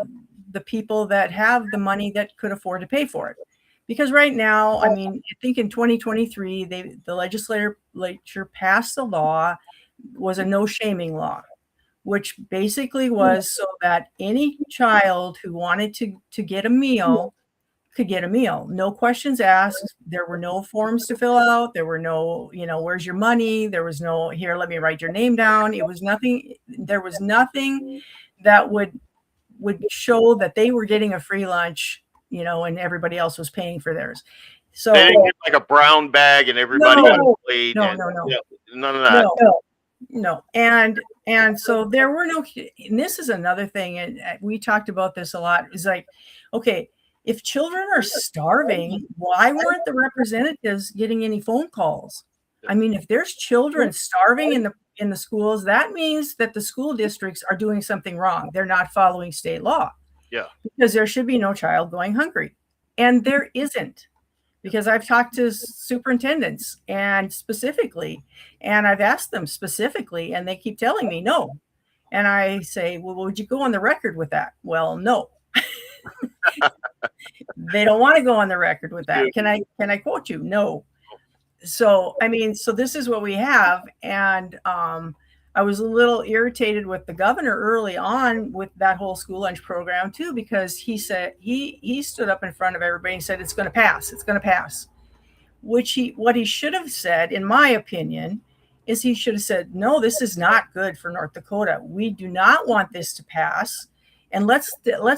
the people that have the money that could afford to pay for it. Because right now, I mean, I think in 2023, the legislature passed a law, was a no shaming law, which basically was so that any child who wanted to get a meal could get a meal. No questions asked. There were no forms to fill out. There were no, where's your money? There was no, here, let me write your name down. It was nothing. There was nothing that would show that they were getting a free lunch and everybody else was paying for theirs. So they didn't get like a brown bag and everybody got a plate. No, and, no. yeah, none of that. No. And so there were no, and this is another thing, and we talked about this a lot, is like, okay, if children are starving, why weren't the representatives getting any phone calls? I mean, if there's children starving in the schools, that means that the school districts are doing something wrong. They're not following state law. Yeah. Because there should be no child going hungry. And there isn't. Because I've talked to superintendents and I've asked them specifically, and they keep telling me no. And I say, well, would you go on the record with that? Well, no. They don't want to go on the record with that. Can I quote you? No. So, I mean, so this is what we have. And I was a little irritated with the governor early on with that whole school lunch program too, because he said, he stood up in front of everybody and said, it's going to pass. It's going to pass. What he should have said, in my opinion, is he should have said, no, this is not good for North Dakota. We do not want this to pass. And let's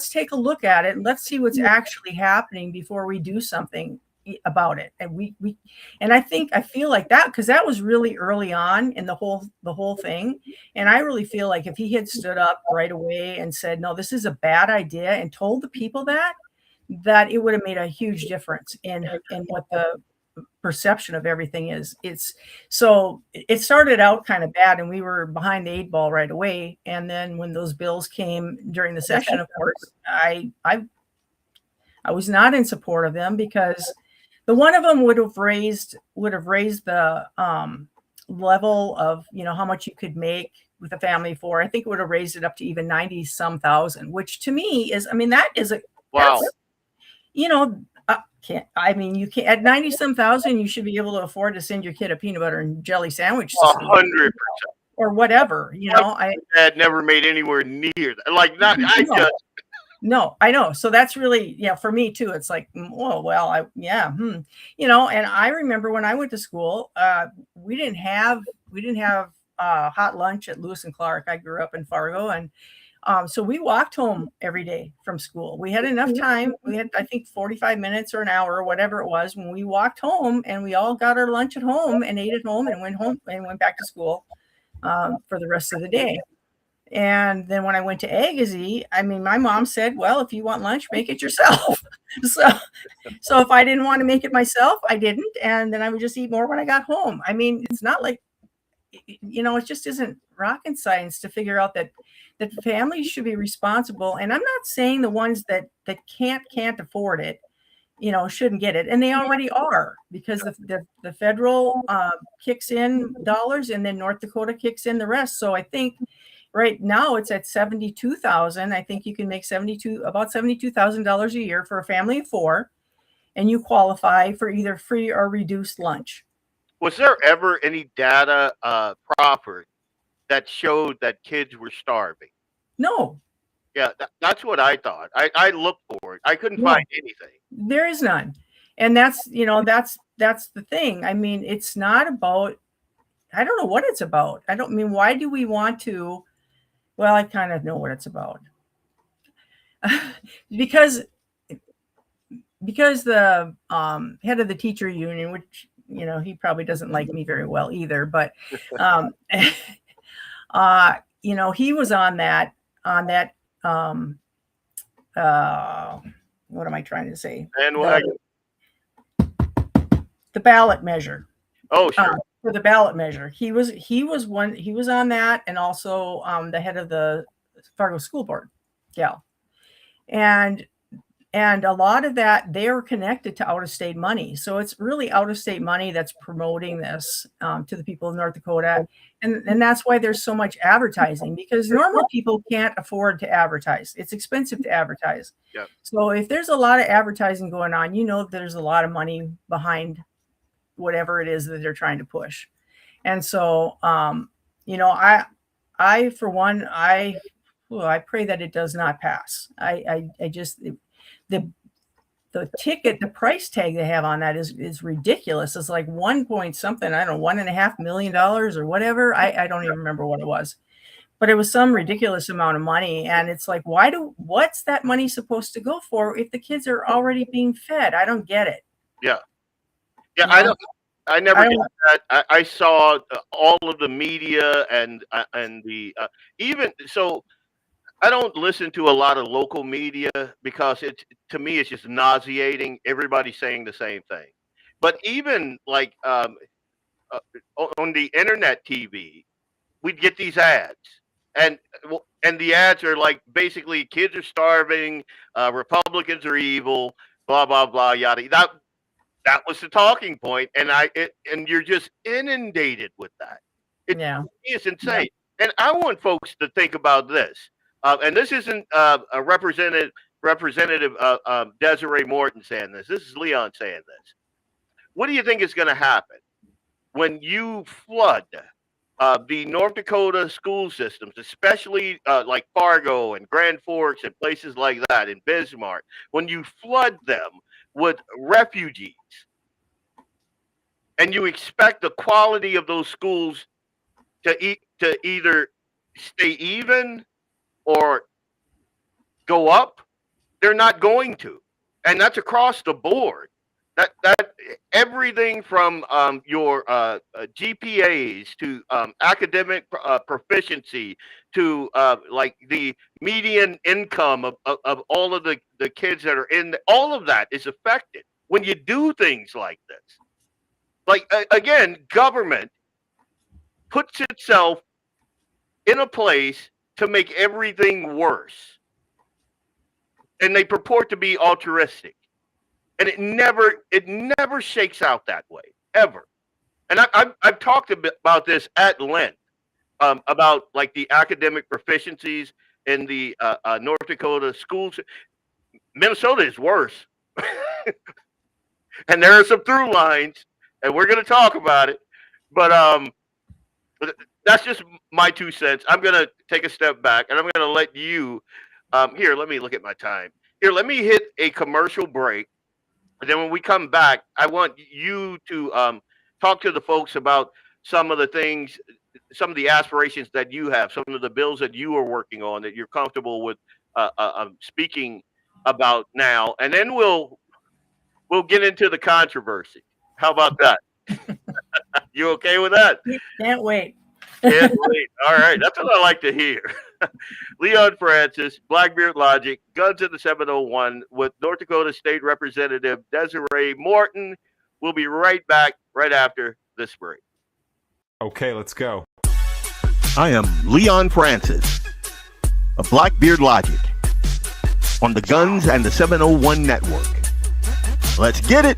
take a look at it and let's see what's actually happening before we do something about it. And I feel like that, because that was really early on in the whole thing. And I really feel like if he had stood up right away and said, no, this is a bad idea, and told the people that it would have made a huge difference in what the perception of everything is. It started out kind of bad, and we were behind the 8 ball right away. And then when those bills came during the session, of course, I was not in support of them, because the one of them would have raised the level of, how much you could make with a family for. I think it would have raised it up to even 90-some thousand, which to me is, I mean, that is wow. You can't at 90-some thousand, you should be able to afford to send your kid a peanut butter and jelly sandwich. 100%. Or whatever, I had never made anywhere near that. Like, not, No, I know. So that's really, for me too. It's like, and I remember when I went to school, we didn't have hot lunch at Lewis and Clark. I grew up in Fargo, and so we walked home every day from school. We had enough time. We had, I think, 45 minutes or an hour or whatever it was when we walked home, and we all got our lunch at home and ate at home and went back to school for the rest of the day. And then when I went to Agassiz, I mean, my mom said, well, if you want lunch, make it yourself. So if I didn't want to make it myself, I didn't. And then I would just eat more when I got home. I mean, it's not like, it just isn't rocket science to figure out that families should be responsible. And I'm not saying the ones that can't afford it, shouldn't get it. And they already are, because the federal kicks in dollars, and then North Dakota kicks in the rest. So I think right now it's at $72,000. I think you can make about $72,000 a year for a family of 4, and you qualify for either free or reduced lunch. Was there ever any data proffered that showed that kids were starving? No. Yeah, that's what I thought. I looked for it. I couldn't find anything. There is none. And that's the thing. I mean, it's not about, I don't know what it's about. Why do we want to? Well, I kind of know what it's about. because the head of the teacher union, which, he probably doesn't like me very well either, but, he was on that, what am I trying to say? And what? The ballot measure. Oh, sure. For the ballot measure, he was on that, and also the head of the Fargo School Board, gal, and a lot of that, they are connected to out-of-state money. So it's really out-of-state money that's promoting this to the people of North Dakota, and that's why there's so much advertising, because normal people can't afford to advertise. It's expensive to advertise. Yep. So if there's a lot of advertising going on, there's a lot of money behind whatever it is that they're trying to push. And so, I for one, I pray that it does not pass. I just, the ticket, the price tag they have on that is ridiculous. It's like 1 point something, I don't know, $1.5 million or whatever. I don't even remember what it was, but it was some ridiculous amount of money. And it's like, what's that money supposed to go for if the kids are already being fed? I don't get it. Yeah. You I know? don't. I never I did don't, that. I saw all of the media and the even so. I don't listen to a lot of local media because to me it's just nauseating. Everybody's saying the same thing. But even like on the internet TV, we'd get these ads, and and the ads are like basically kids are starving, Republicans are evil, blah blah blah, yada. That was the talking point, and and you're just inundated with that. yeah. It's insane. And I want folks to think about this. And this isn't a representative Desiree Morton saying this. This is Leon saying this. What do you think is going to happen when you flood the North Dakota school systems, especially like Fargo and Grand Forks and places like that in Bismarck, when you flood them with refugees and you expect the quality of those schools to either stay even or go up? They're not going to, and that's across the board. That everything from your GPAs to academic proficiency to like the median income of all of the kids that are all of that is affected when you do things like this. Like again, government puts itself in a place to make everything worse. And they purport to be altruistic. And it never shakes out that way, ever. And I've talked about this at length, about like the academic proficiencies in the North Dakota schools. Minnesota is worse. And there are some through lines, and we're going to talk about it. But that's just my 2 cents. I'm going to take a step back, and I'm going to let you here, let me look at my time. Here, let me hit a commercial break. And then when we come back, I want you to talk to the folks about some of the things, some of the aspirations that you have, some of the bills that you are working on that you're comfortable with speaking about now. And then we'll get into the controversy. How about that? You okay with that? Can't wait. Can't wait. All right. That's what I like to hear. Leon Francis, BlackBeardLogic, Guns in the 701 with North Dakota State Representative Desiree Morton. We'll be right back right after this break. Okay, let's go. I am Leon Francis of BlackBeardLogic on the Guns and the 701 Network. Let's get it.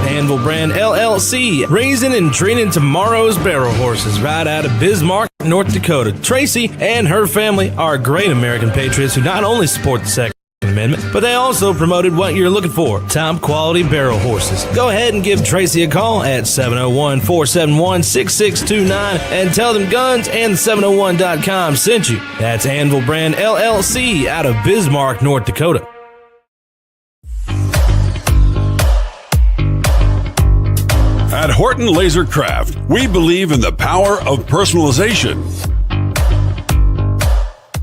Anvil Brand LLC, raising and training tomorrow's barrel horses right out of Bismarck, North Dakota. Tracy and her family are great American patriots who not only support the Second Amendment, but they also promoted what you're looking for, top quality barrel horses. Go ahead and give Tracy a call at 701-471-6629 and tell them Guns and 701.com sent you. That's Anvil Brand LLC out of Bismarck, North Dakota. At Horton Laser Craft, we believe in the power of personalization.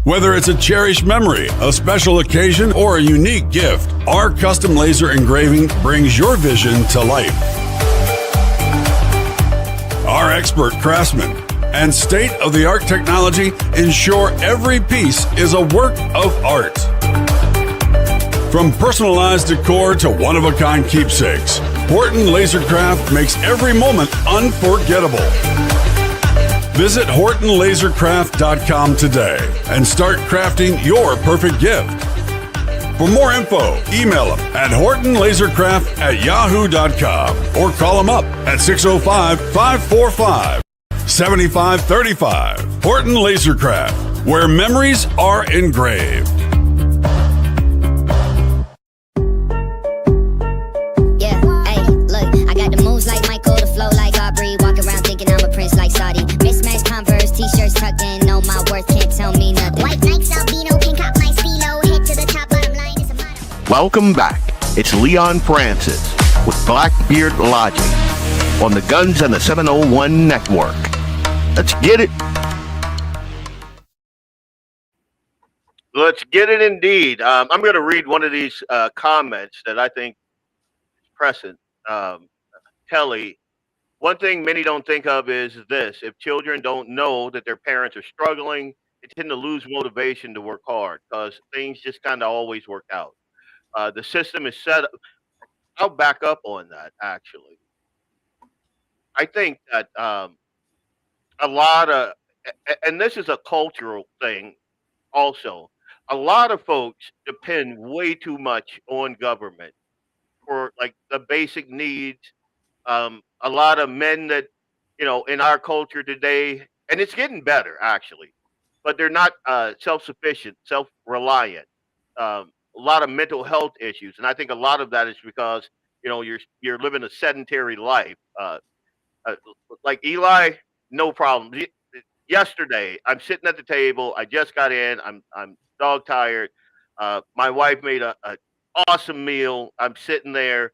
Whether it's a cherished memory, a special occasion, or a unique gift, our custom laser engraving brings your vision to life. Our expert craftsmen and state-of-the-art technology ensure every piece is a work of art. From personalized decor to one-of-a-kind keepsakes, Horton Lasercraft makes every moment unforgettable. Visit HortonLasercraft.com today and start crafting your perfect gift. For more info, email them at hortonlasercraft@yahoo.com or call them up at 605-545-7535. Horton Lasercraft, where memories are engraved. Yeah, hey, look, I got the moves like Michael, the flow like Aubrey. Walk around thinking I'm a prince like Saudi. Mismatched Converse, t-shirts tucked in, know my worth, can't tell me nothing. White Nikes, albino, can cop my stilo, head to the top, bottom line is a motto. Welcome back. It's Leon Francis with BlackBeardLogic on the Guns and the 701 Network. Let's get it. Let's get it indeed. I'm going to read one of these comments that I think is present. Kelly, one thing many don't think of is this. If children don't know that their parents are struggling, they tend to lose motivation to work hard because things just kind of always work out. The system is set up. I'll back up on that, actually. I think that a lot of, and this is a cultural thing also, a lot of folks depend way too much on government for like the basic needs. A lot of men that, in our culture today, and it's getting better actually, but they're not self-sufficient, self-reliant. A lot of mental health issues, and I think a lot of that is because you're living a sedentary life. Uh, like Eli, no problem. Yesterday, I'm sitting at the table. I just got in. I'm dog tired. My wife made a awesome meal. I'm sitting there,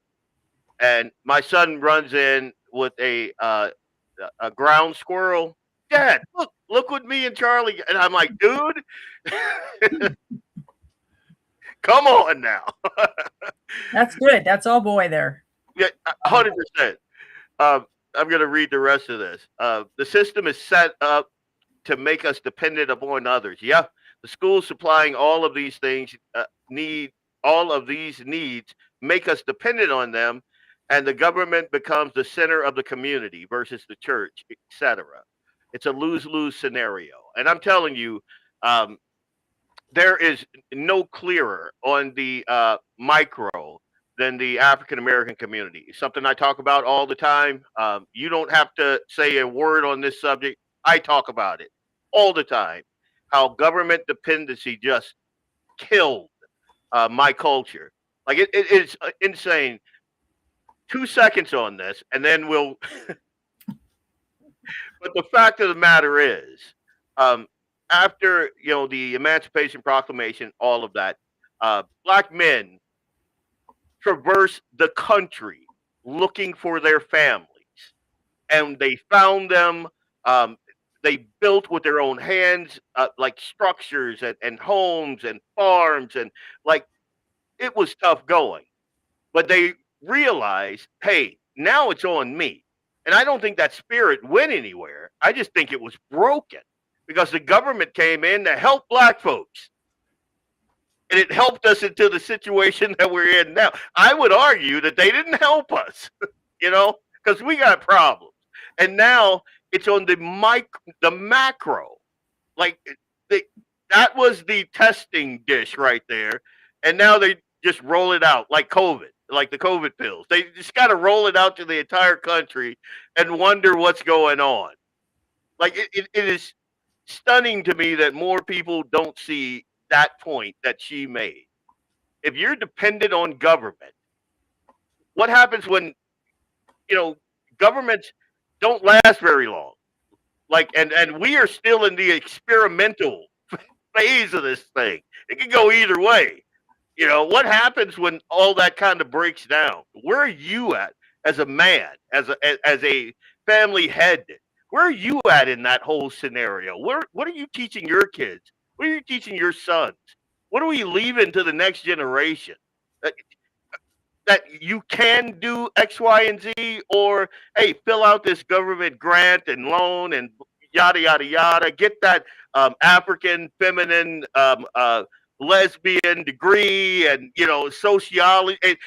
and my son runs in with a ground squirrel. Dad, look what me and Charlie. And I'm like, dude, come on now. That's good. That's all boy there. Yeah, 100%. I'm going to read the rest of this. The system is set up to make us dependent upon others. Yeah, the schools supplying all of these things all of these needs make us dependent on them, and the government becomes the center of the community versus the church, etc. It's a lose-lose scenario, and I'm telling you, there is no clearer on the micro than the African American community. It's something I talk about all the time. You don't have to say a word on this subject. I talk about it all the time. How government dependency just killed my culture. Like it is insane. 2 seconds on this, and then we'll. But the fact of the matter is, after the Emancipation Proclamation, all of that, black men traversed the country looking for their families, and they found them. They built with their own hands, like structures and homes and farms, and like it was tough going. But they realized, hey, now it's on me. And I don't think that spirit went anywhere. I just think it was broken because the government came in to help black folks. And it helped us into the situation that we're in now. I would argue that they didn't help us, because we got problems. And now it's on the macro. Like that was the testing dish right there. And now they just roll it out like COVID, like the COVID pills. They just got to roll it out to the entire country and wonder what's going on. Like it is stunning to me that more people don't see that point that she made. If you're dependent on government, what happens when, governments don't last very long? Like, and we are still in the experimental phase of this thing. It can go either way. What happens when all that kind of breaks down? Where are you at as a man, as a family head? Where are you at in that whole scenario? What are you teaching your kids? What are you teaching your sons? What are we leaving to the next generation? That you can do X, Y, and Z, or hey, fill out this government grant and loan and yada yada yada. Get that African feminine lesbian degree and sociology.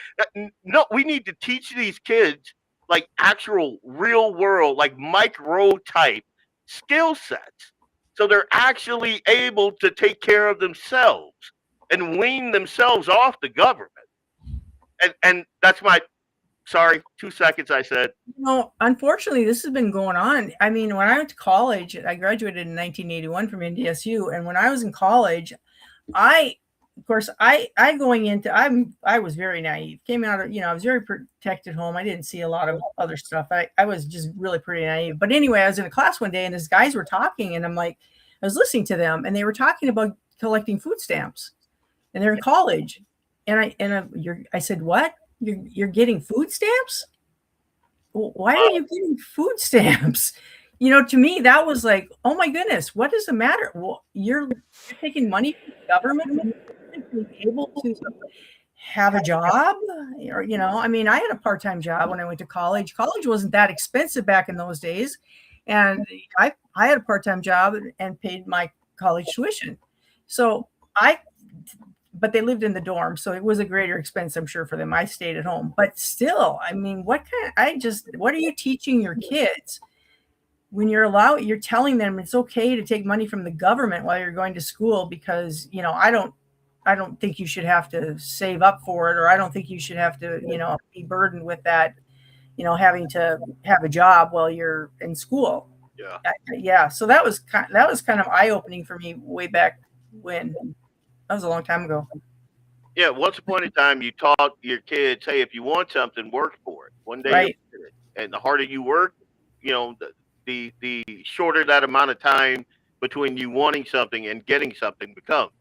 No, we need to teach these kids like actual real world, like micro type skill sets, so they're actually able to take care of themselves and wean themselves off the government. And that's my, sorry, 2 seconds I said. Unfortunately, this has been going on. I mean, when I went to college, I graduated in 1981 from NDSU. And when I was in college, I was very naive. Came out of, I was very protected home. I didn't see a lot of other stuff. I was just really pretty naive. But anyway, I was in a class one day and these guys were talking and I was listening to them and they were talking about collecting food stamps and they're in college. And I said, what? You're getting food stamps? Why are you getting food stamps? To me, that was like, oh my goodness, what is the matter? Well, you're taking money from the government to be able to have a job, or I mean, I had a part-time job when I went to college. College wasn't that expensive back in those days, and I had a part-time job and paid my college tuition. But they lived in the dorm, so it was a greater expense, I'm sure, for them. I stayed at home, but still, I mean, what are you teaching your kids? When you're telling them it's okay to take money from the government while you're going to school because, I don't think you should have to save up for it, or I don't think you should have to, be burdened with that, having to have a job while you're in school. Yeah. Yeah. So that was kind of eye-opening for me way back when. That was a long time ago. Yeah. Once upon a time, you taught your kids, hey, if you want something, work for it. One day, Right. you'll get it. And the harder you work, the shorter that amount of time between you wanting something and getting something becomes.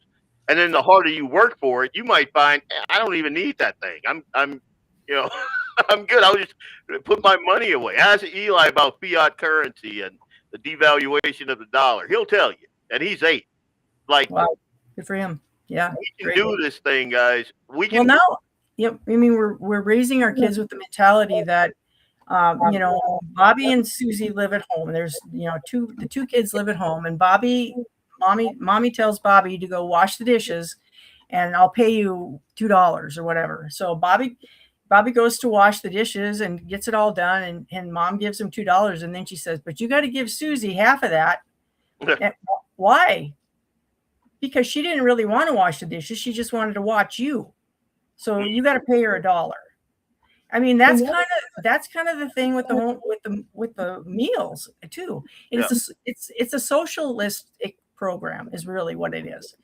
And then the harder you work for it, you might find, I don't even need that thing. I'm I'm good. I'll just put my money away. Ask Eli about fiat currency and the devaluation of the dollar. He'll tell you. And he's 8. Like, Wow. Good for him. Yeah. we can do this thing, guys. We can. Well, now, yep. I mean, we're raising our kids with the mentality that, Bobby and Susie live at home. There's, the two kids live at home, and mommy tells Bobby to go wash the dishes, and I'll pay you $2 or whatever. So Bobby goes to wash the dishes and gets it all done, and mom gives him $2, and then she says, "But you got to give Susie half of that." And why? Because she didn't really want to wash the dishes. She just wanted to watch you. So you got to pay her $1. I mean, that's kind of the thing with the meals too. It's a socialistic program is really what it is.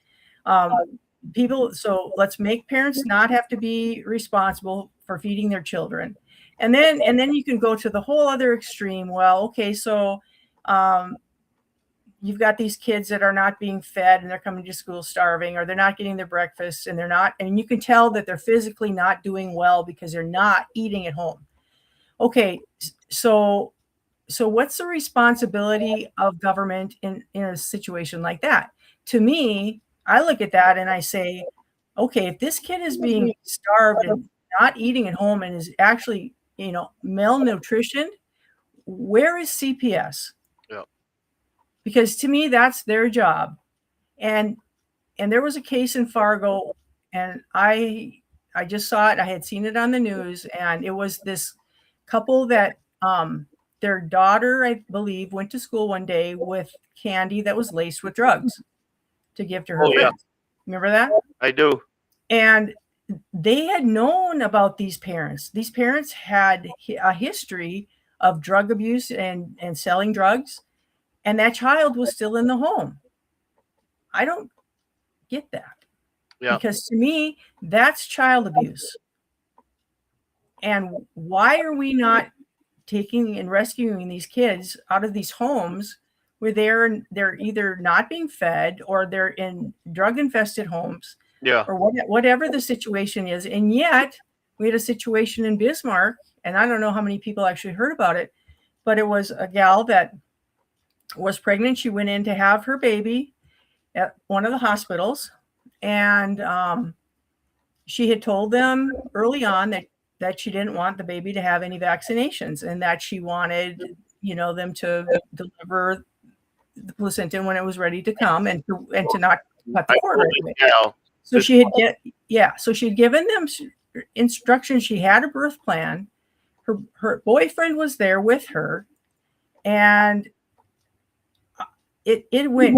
So let's make parents not have to be responsible for feeding their children, and then you can go to the whole other extreme. Well, okay, so you've got these kids that are not being fed and they're coming to school starving, or they're not getting their breakfast, and you can tell that they're physically not doing well because they're not eating at home. Okay. So what's the responsibility of government in a situation like that? To me, I look at that and I say, okay, if this kid is being starved and not eating at home and is actually, malnutrition, where is CPS? Because to me, that's their job. And there was a case in Fargo, and I just saw it. I had seen it on the news, and it was this couple that their daughter, I believe, went to school one day with candy that was laced with drugs to give to her friends. Yeah. Remember that? I do. And they had known about these parents. These parents had a history of drug abuse and selling drugs. And that child was still in the home. I don't get that. Yeah. Because to me, that's child abuse. And why are we not taking and rescuing these kids out of these homes where they're either not being fed or they're in drug-infested homes? Yeah. Or whatever the situation is. And yet, we had a situation in Bismarck, and I don't know how many people actually heard about it, but it was a gal that was pregnant. She went in to have her baby at one of the hospitals, and she had told them early on that she didn't want the baby to have any vaccinations, and that she wanted them to deliver the placenta when it was ready to come, and to not cut the cord right away. So she had given them instructions. She had a birth plan. Her boyfriend was there with her, and it went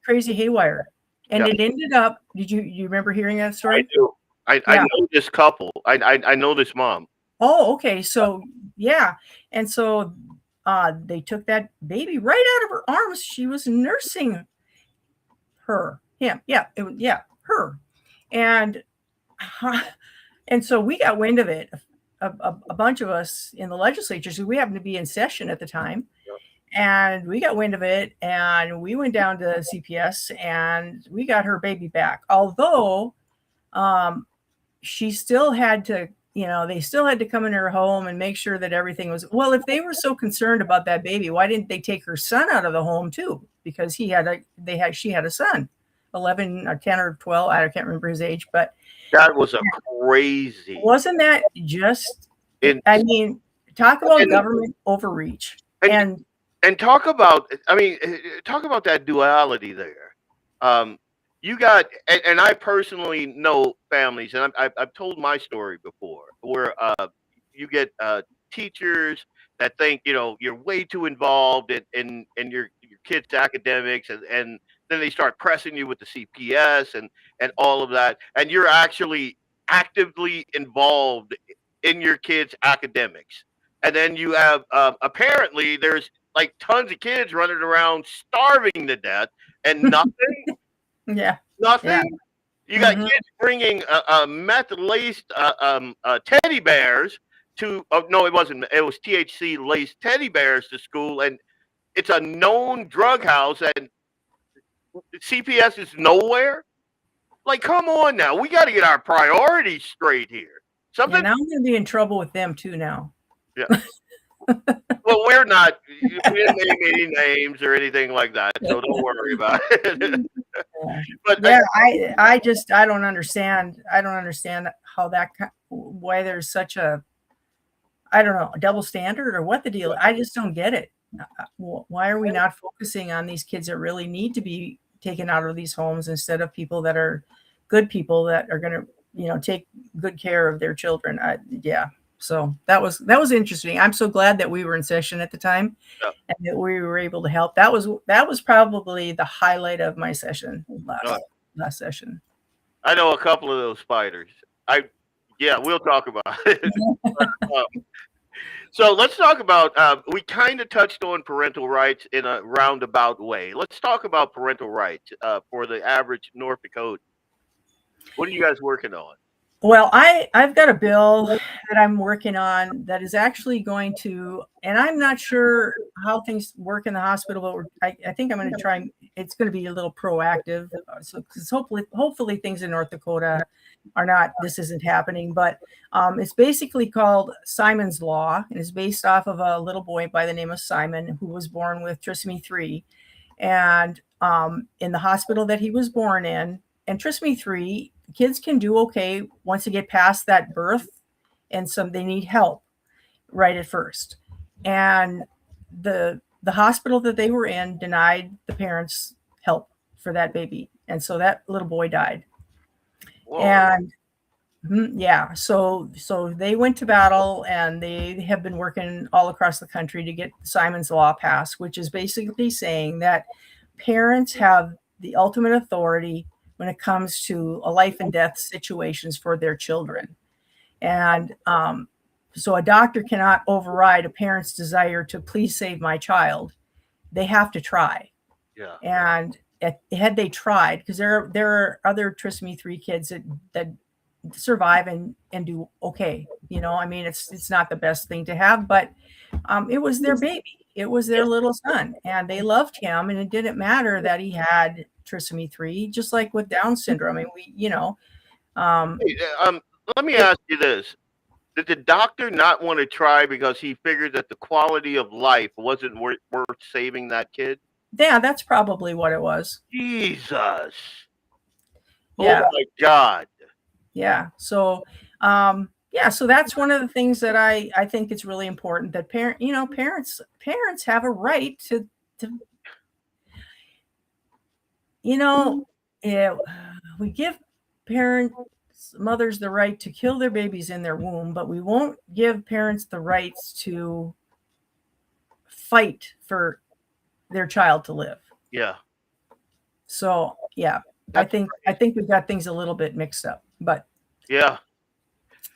crazy haywire. And Yeah. it ended up, you remember hearing that I story? do. I Yeah. know this couple. I know this mom. Oh, okay. So yeah. And so they took that baby right out of her arms. She was nursing him. Yeah, her. And and so we got wind of it. A bunch of us in the legislature, so we happened to be in session at the time, and we got wind of it, and we went down to CPS and we got her baby back. Although she still had to, they still had to come in her home and make sure that everything was well. If they were so concerned about that baby, why didn't they take her son out of the home too? Because she had a son, 11 or 10 or 12. I can't remember his age, but That was a crazy. wasn't that just? And I mean, talk about government overreach. and talk about. I mean, talk about that duality there. You got, and I personally know families, and I've told my story before, where you get teachers that think you're way too involved in your kids' academics, and then they start pressing you with the CPS and all of that, and you're actually actively involved in your kids' academics, and then you have apparently there's like tons of kids running around starving to death and nothing. Yeah. Nothing. Yeah. You got kids bringing meth-laced teddy bears to. No, it wasn't. It was THC-laced teddy bears to school, and it's a known drug house, and CPS is nowhere. Like, come on now, we got to get our priorities straight here. Something. Now I'm going to be in trouble with them too now. Yeah. Well, we're not. We didn't name any names or anything like that, so don't worry about it. But yeah, I don't understand. I don't understand how why there's such a, I don't know, a double standard or what the deal. I just don't get it. Why are we not focusing on these kids that really need to be taken out of these homes instead of people that are good people that are going to, take good care of their children? Yeah. So that was interesting. I'm so glad that we were in session at the time and that we were able to help. That was probably the highlight of my session last session. I know a couple of those spiders. We'll talk about it. So let's talk about, we kind of touched on parental rights in a roundabout way. Let's talk about parental rights for the average North Dakota. What are you guys working on? Well, I've got a bill that I'm working on that is actually going to, and I'm not sure how things work in the hospital, but I think I'm going to try. It's going to be a little proactive, so because hopefully things in North Dakota are not. This isn't happening, but it's basically called Simon's Law, and it's based off of a little boy by the name of Simon who was born with trisomy 3, and in the hospital that he was born in, and trisomy 3. Kids can do okay once they get past that birth, and they need help right at first. And the hospital that they were in denied the parents help for that baby, and so that little boy died. Whoa. And so they went to battle, and they have been working all across the country to get Simon's Law passed, which is basically saying that parents have the ultimate authority when it comes to a life and death situations for their children. And so a doctor cannot override a parent's desire to please save my child. They have to try. Yeah. And had they tried, because there are other trisomy 3 kids that survive and do okay. I mean, it's not the best thing to have, but it was their baby. It was their little son, and they loved him, and it didn't matter that he had trisomy 3, just like with Down syndrome. I mean, let me ask you this. Did the doctor not want to try because he figured that the quality of life wasn't worth saving that kid? Yeah, that's probably what it was. Jesus. Yeah. Oh my God. Yeah. So, so that's one of the things that I think it's really important that parents have a right to we give mothers the right to kill their babies in their womb, but we won't give parents the rights to fight for their child to live. Yeah. So, yeah. I That's think we've got things a little bit mixed up, but yeah.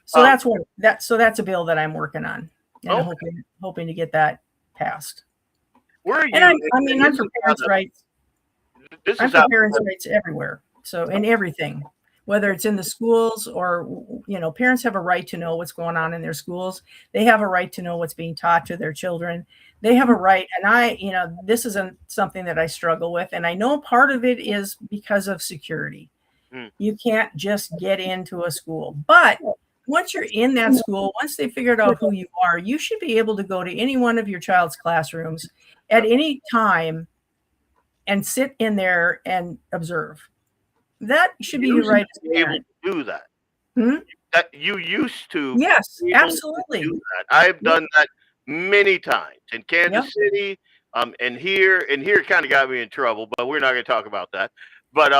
so Um, that's a bill that I'm working on and okay. hoping to get that passed. Where are And you? And I'm this for is parents' rights. this I'm is for how. parents' rights everywhere. So in everything, whether it's in the schools or, parents have a right to know what's going on in their schools. They have a right to know what's being taught to their children. They have a right. And this isn't something that I struggle with. And I know part of it is because of security. Mm, You can't just get into a school, but once you're in that school, once they figured out who you are, you should be able to go to any one of your child's classrooms yeah. at any time and sit in there and observe. That should be You your used right as to a be able parent. to do that. Hmm? That you used to Yes, be able to absolutely. do that. I've Yep. done that many times in Yep. Kansas City, and here kind of got me in trouble, but we're not going to talk about that. But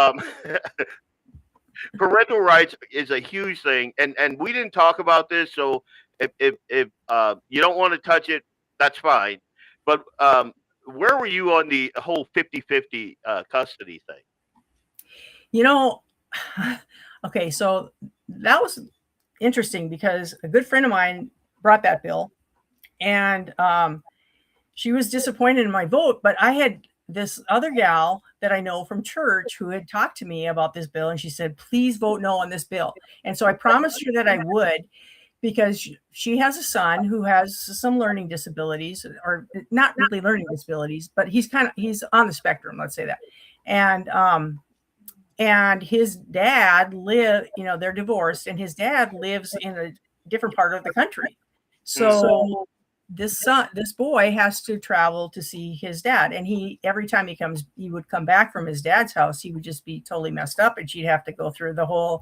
parental rights is a huge thing, and we didn't talk about this. So if you don't want to touch it, that's fine. But where were you on the whole 50-50 custody thing? You know, okay, so that was interesting because a good friend of mine brought that bill, and she was disappointed in my vote, but I had this other gal that I know from church who had talked to me about this bill, and she said, please vote no on this bill. And so I promised her that I would, because she has a son who has some learning disabilities, or not really learning disabilities, but he's on the spectrum, let's say that. And his dad they're divorced, and his dad lives in a different part of the country. Mm, So this boy has to travel to see his dad, and every time he would come back from his dad's house, he would just be totally messed up, and she'd have to go through the whole,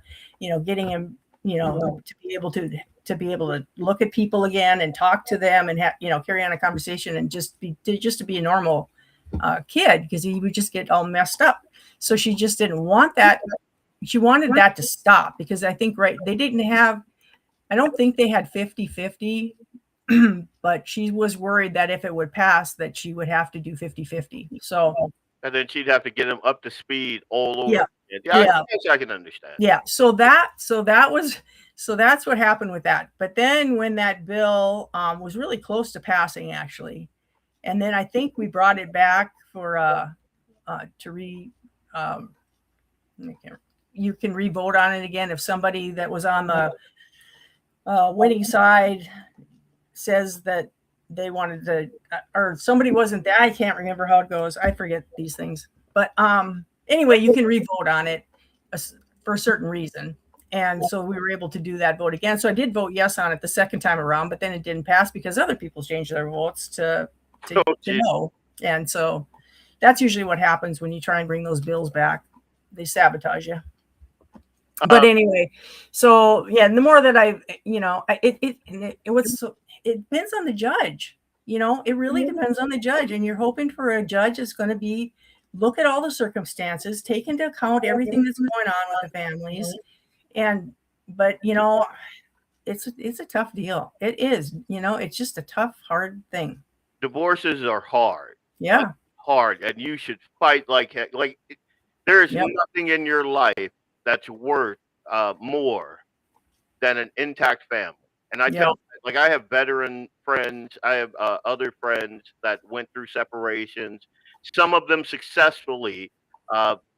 getting him, to be able to look at people again and talk to them and carry on a conversation and just to be a normal kid, because he would just get all messed up. So she just didn't want that. She wanted that to stop, because I think, I don't think they had 50-50, but she was worried that if it would pass, that she would have to do 50-50. So and then she'd have to get them up to speed all over yeah, again. I yeah, guess I can understand. yeah. So that's what happened with that. But then when that bill was really close to passing, actually, and then I think we brought it back for to re. You can re-vote on it again if somebody that was on the winning side says that they wanted to, or somebody wasn't there. I can't remember how it goes. I forget these things. But anyway, you can re-vote on it for a certain reason. And so we were able to do that vote again. So I did vote yes on it the second time around, but then it didn't pass because other people changed their votes to no. And so that's usually what happens when you try and bring those bills back. They sabotage you. But anyway, so yeah, and the more that it depends on the judge. It really depends on the judge, and you're hoping for a judge that's going to look at all the circumstances, take into account everything that's going on with the families, but it's a tough deal. It is, it's just a tough, hard thing. Divorces are hard. Yeah. Hard, and you should fight like heck. Like there's Yep. nothing in your life that's worth more than an intact family. And I Yep. tell, like, I have veteran friends. I have other friends that went through separations. Some of them successfully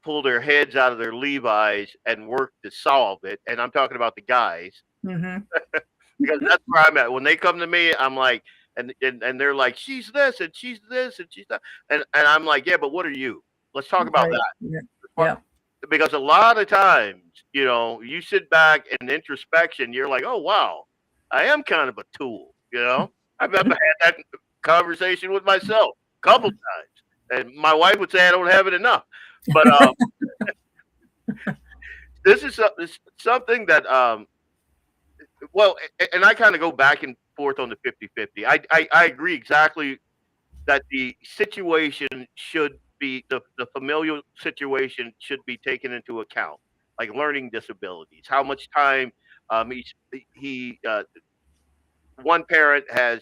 pull their heads out of their Levi's and work to solve it. And I'm talking about the guys, Mm-hmm. because that's where I'm at. When they come to me, I'm like, and they're like, she's this and she's this and she's that, and I'm like, yeah, but what are you? Let's talk about Right. that. Yeah. Because a lot of times, you sit back in introspection, you're like, oh wow, I am kind of a tool. I've had that conversation with myself a couple times, and my wife would say I don't have it enough. But this is something that well, and I kind of go back and forth on the 50-50. I agree exactly that the situation should be the familial situation should be taken into account, like learning disabilities, how much time he one parent has,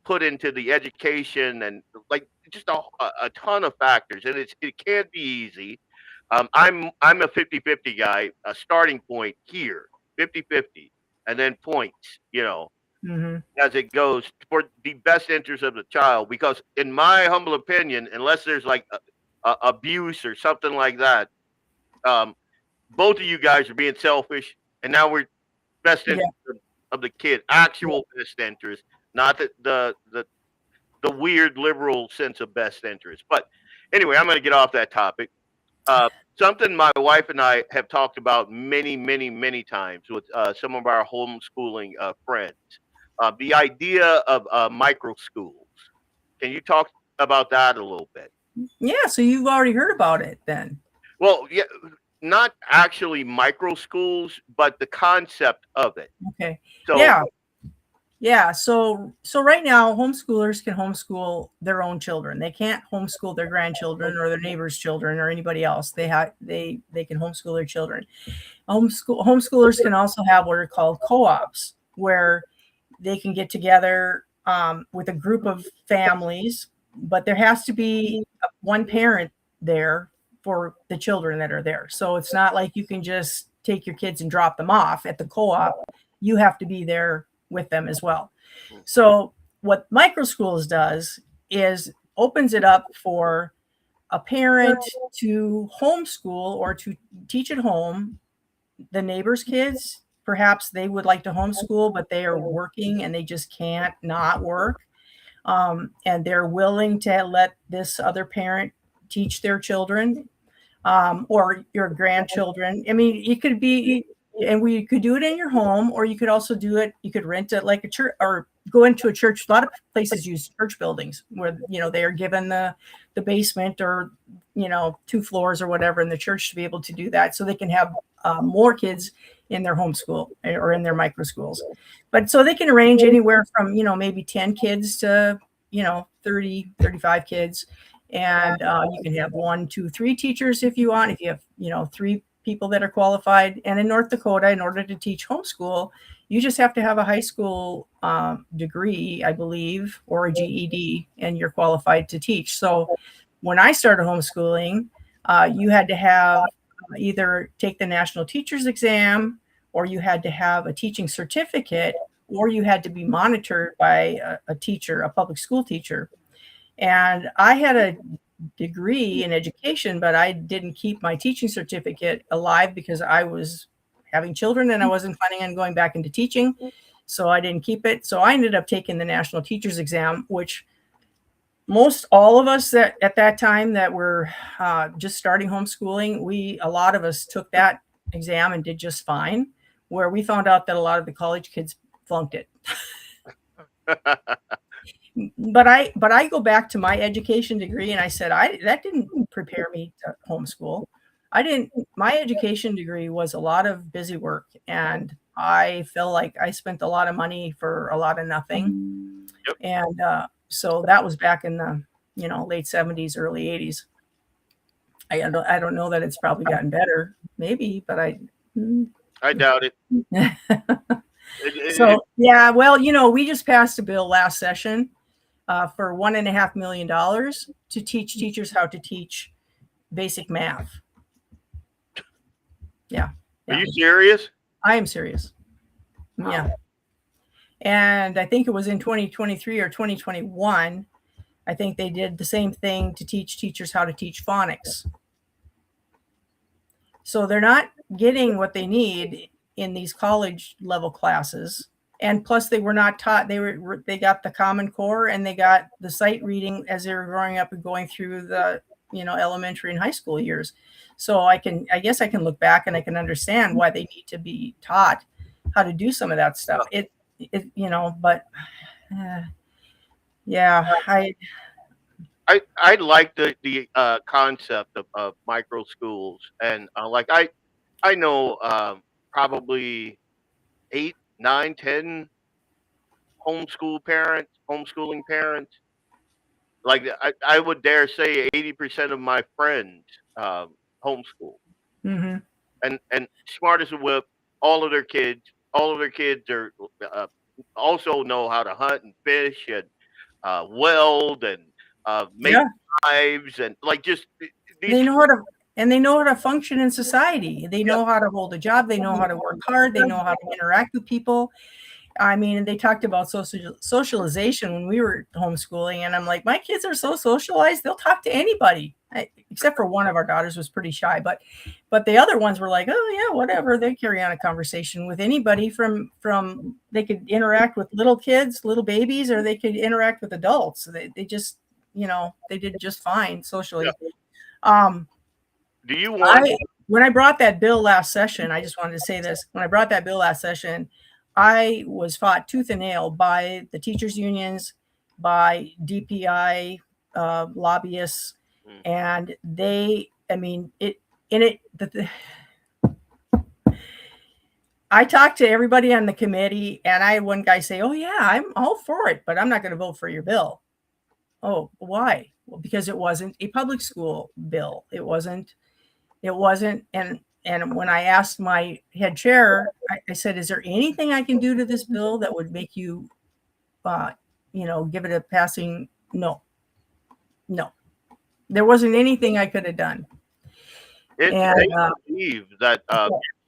put into the education, and like just a ton of factors, and it can't be easy. I'm a 50-50 guy, a starting point here, 50-50, and then points, Hmm. as it goes for the best interest of the child. Because in my humble opinion, unless there's like abuse or something like that, um, both of you guys are being selfish, and now we're best Yeah. interest of the kid, actual best interest, not the weird liberal sense of best interest. But anyway, I'm going to get off that topic. Uh, Something my wife and I have talked about many, many, many times with some of our homeschooling friends. The idea of micro schools. Can you talk about that a little bit? Yeah. So you've already heard about it then. Well, yeah, not actually micro schools, but the concept of it. Okay. So, Yeah. Yeah. So right now, homeschoolers can homeschool their own children. They can't homeschool their grandchildren or their neighbors' children or anybody else. They can homeschool their children. Homeschoolers can also have what are called co-ops, where they can get together with a group of families, but there has to be one parent there for the children that are there. So it's not like you can just take your kids and drop them off at the co-op. You have to be there with them as well. So what micro schools does is opens it up for a parent to homeschool or to teach at home the neighbors' kids. Perhaps they would like to homeschool, but they are working and they just can't not work. And they're willing to let this other parent teach their children or your grandchildren. I mean, it could be, and we could do it in your home, or you could also do it, you could rent it like a church or go into a church. A lot of places use church buildings where, they are given the basement or, 2 floors or whatever in the church to be able to do that. So they can have more kids in their homeschool or in their micro schools. But so they can arrange anywhere from, maybe 10 kids to, 30, 35 kids. And you can have 1, 2, 3 teachers if you want, if you have, 3 people that are qualified. And in North Dakota, in order to teach homeschool, you just have to have a high school degree, I believe, or a GED, and you're qualified to teach. So when I started homeschooling, you had to have either take the national teachers exam, or you had to have a teaching certificate, or you had to be monitored by a teacher, a public school teacher. And I had a degree in education, but I didn't keep my teaching certificate alive because I was having children and I wasn't planning on going back into teaching. So I didn't keep it. So I ended up taking the national teachers exam, which most all of us that at that time that were just starting homeschooling, a lot of us took that exam and did just fine, where we found out that a lot of the college kids flunked it. But I go back to my education degree and I said, that didn't prepare me to homeschool. My education degree was a lot of busy work, and I feel like I spent a lot of money for a lot of nothing. Yep. And so that was back in the, late 70s, early 80s. I don't know that it's probably gotten better, maybe, but I doubt it. So, yeah, well, we just passed a bill last session for $1.5 million to teach teachers how to teach basic math. Yeah. Are you serious? I am serious. Wow. Yeah. And I think it was in 2023 or 2021. I think they did the same thing to teach teachers how to teach phonics. So they're not getting what they need in these college level classes. And plus they were not taught, they got the Common Core and they got the sight reading as they were growing up and going through the, elementary and high school years. So I guess I can look back and I can understand why they need to be taught how to do some of that stuff. Yeah, I like the concept of micro schools, and I know probably 8, 9, 10 homeschooling parents. Like I would dare say 80% of my friends homeschool, mm-hmm. and smart as a whip. All of their kids are also know how to hunt and fish and weld and make knives and like just they know how to. and they know how to function in society. They know how to hold a job. They know how to work hard. They know how to interact with people. I mean, they talked about socialization when we were homeschooling, and I'm like, my kids are so socialized, they'll talk to anybody, except for one of our daughters was pretty shy, but the other ones were like, oh yeah, whatever. They carry on a conversation with anybody from they could interact with little kids, little babies, or they could interact with adults. They just, they did just fine socially. Do you want? When I brought that bill last session, I just wanted to say this. When I brought that bill last session, I was fought tooth and nail by the teachers teachers by DPI lobbyists, and I talked to everybody on the committee, and I had one guy say, oh yeah, I'm all for it, but I'm not going to vote for your bill. Oh, why? Well, because it wasn't a public school bill. It wasn't. And when I asked my head chair, I said, is there anything I can do to this bill that would make you, give it a passing? No. There wasn't anything I could have done. They believe that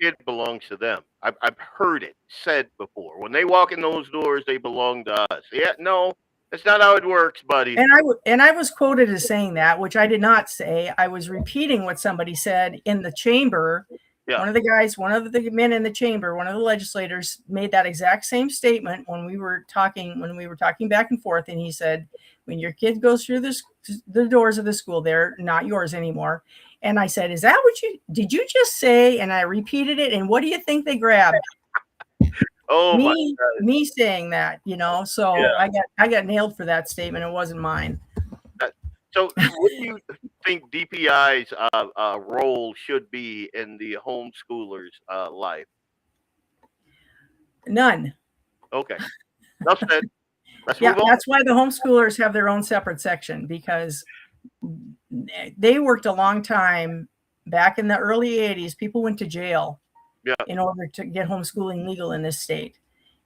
kid belongs to them. I've heard it said before. When they walk in those doors, they belong to us. Yeah, no, that's not how it works, buddy. And I was quoted as saying that, which I did not say. I was repeating what somebody said in the chamber. Yeah. One of the men in the chamber, one of the legislators, made that exact same statement when we were talking back and forth. And he said, when your kid goes through the doors of the school, they're not yours anymore. And I said, is that what did you just say? And I repeated it. And what do you think they grabbed? Oh, me saying that, so yeah. I got nailed for that statement. It wasn't mine. So what do you think DPI's role should be in the homeschooler's life? None. Okay. Enough said. That's why the homeschoolers have their own separate section, because they worked a long time back in the early 80s. People went to jail in order to get homeschooling legal in this state.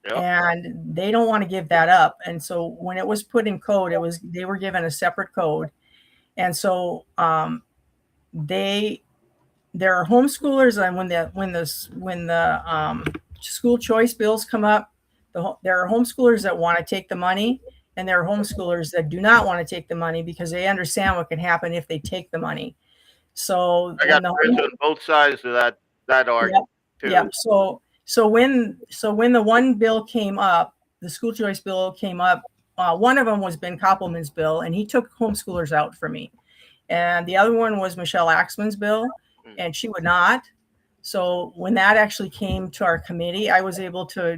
Yep. And they don't want to give that up. And so when it was put in code, they were given a separate code. And so there are homeschoolers, and when the school choice bills come up, there are homeschoolers that want to take the money, and there are homeschoolers that do not want to take the money because they understand what can happen if they take the money. So I got friends on both sides of that argument too. Yeah. So when the one bill came up, the school choice bill came up, one of them was Ben Koppelman's bill, and he took homeschoolers out for me. And the other one was Michelle Axman's bill, and she would not. So when that actually came to our committee, I was able to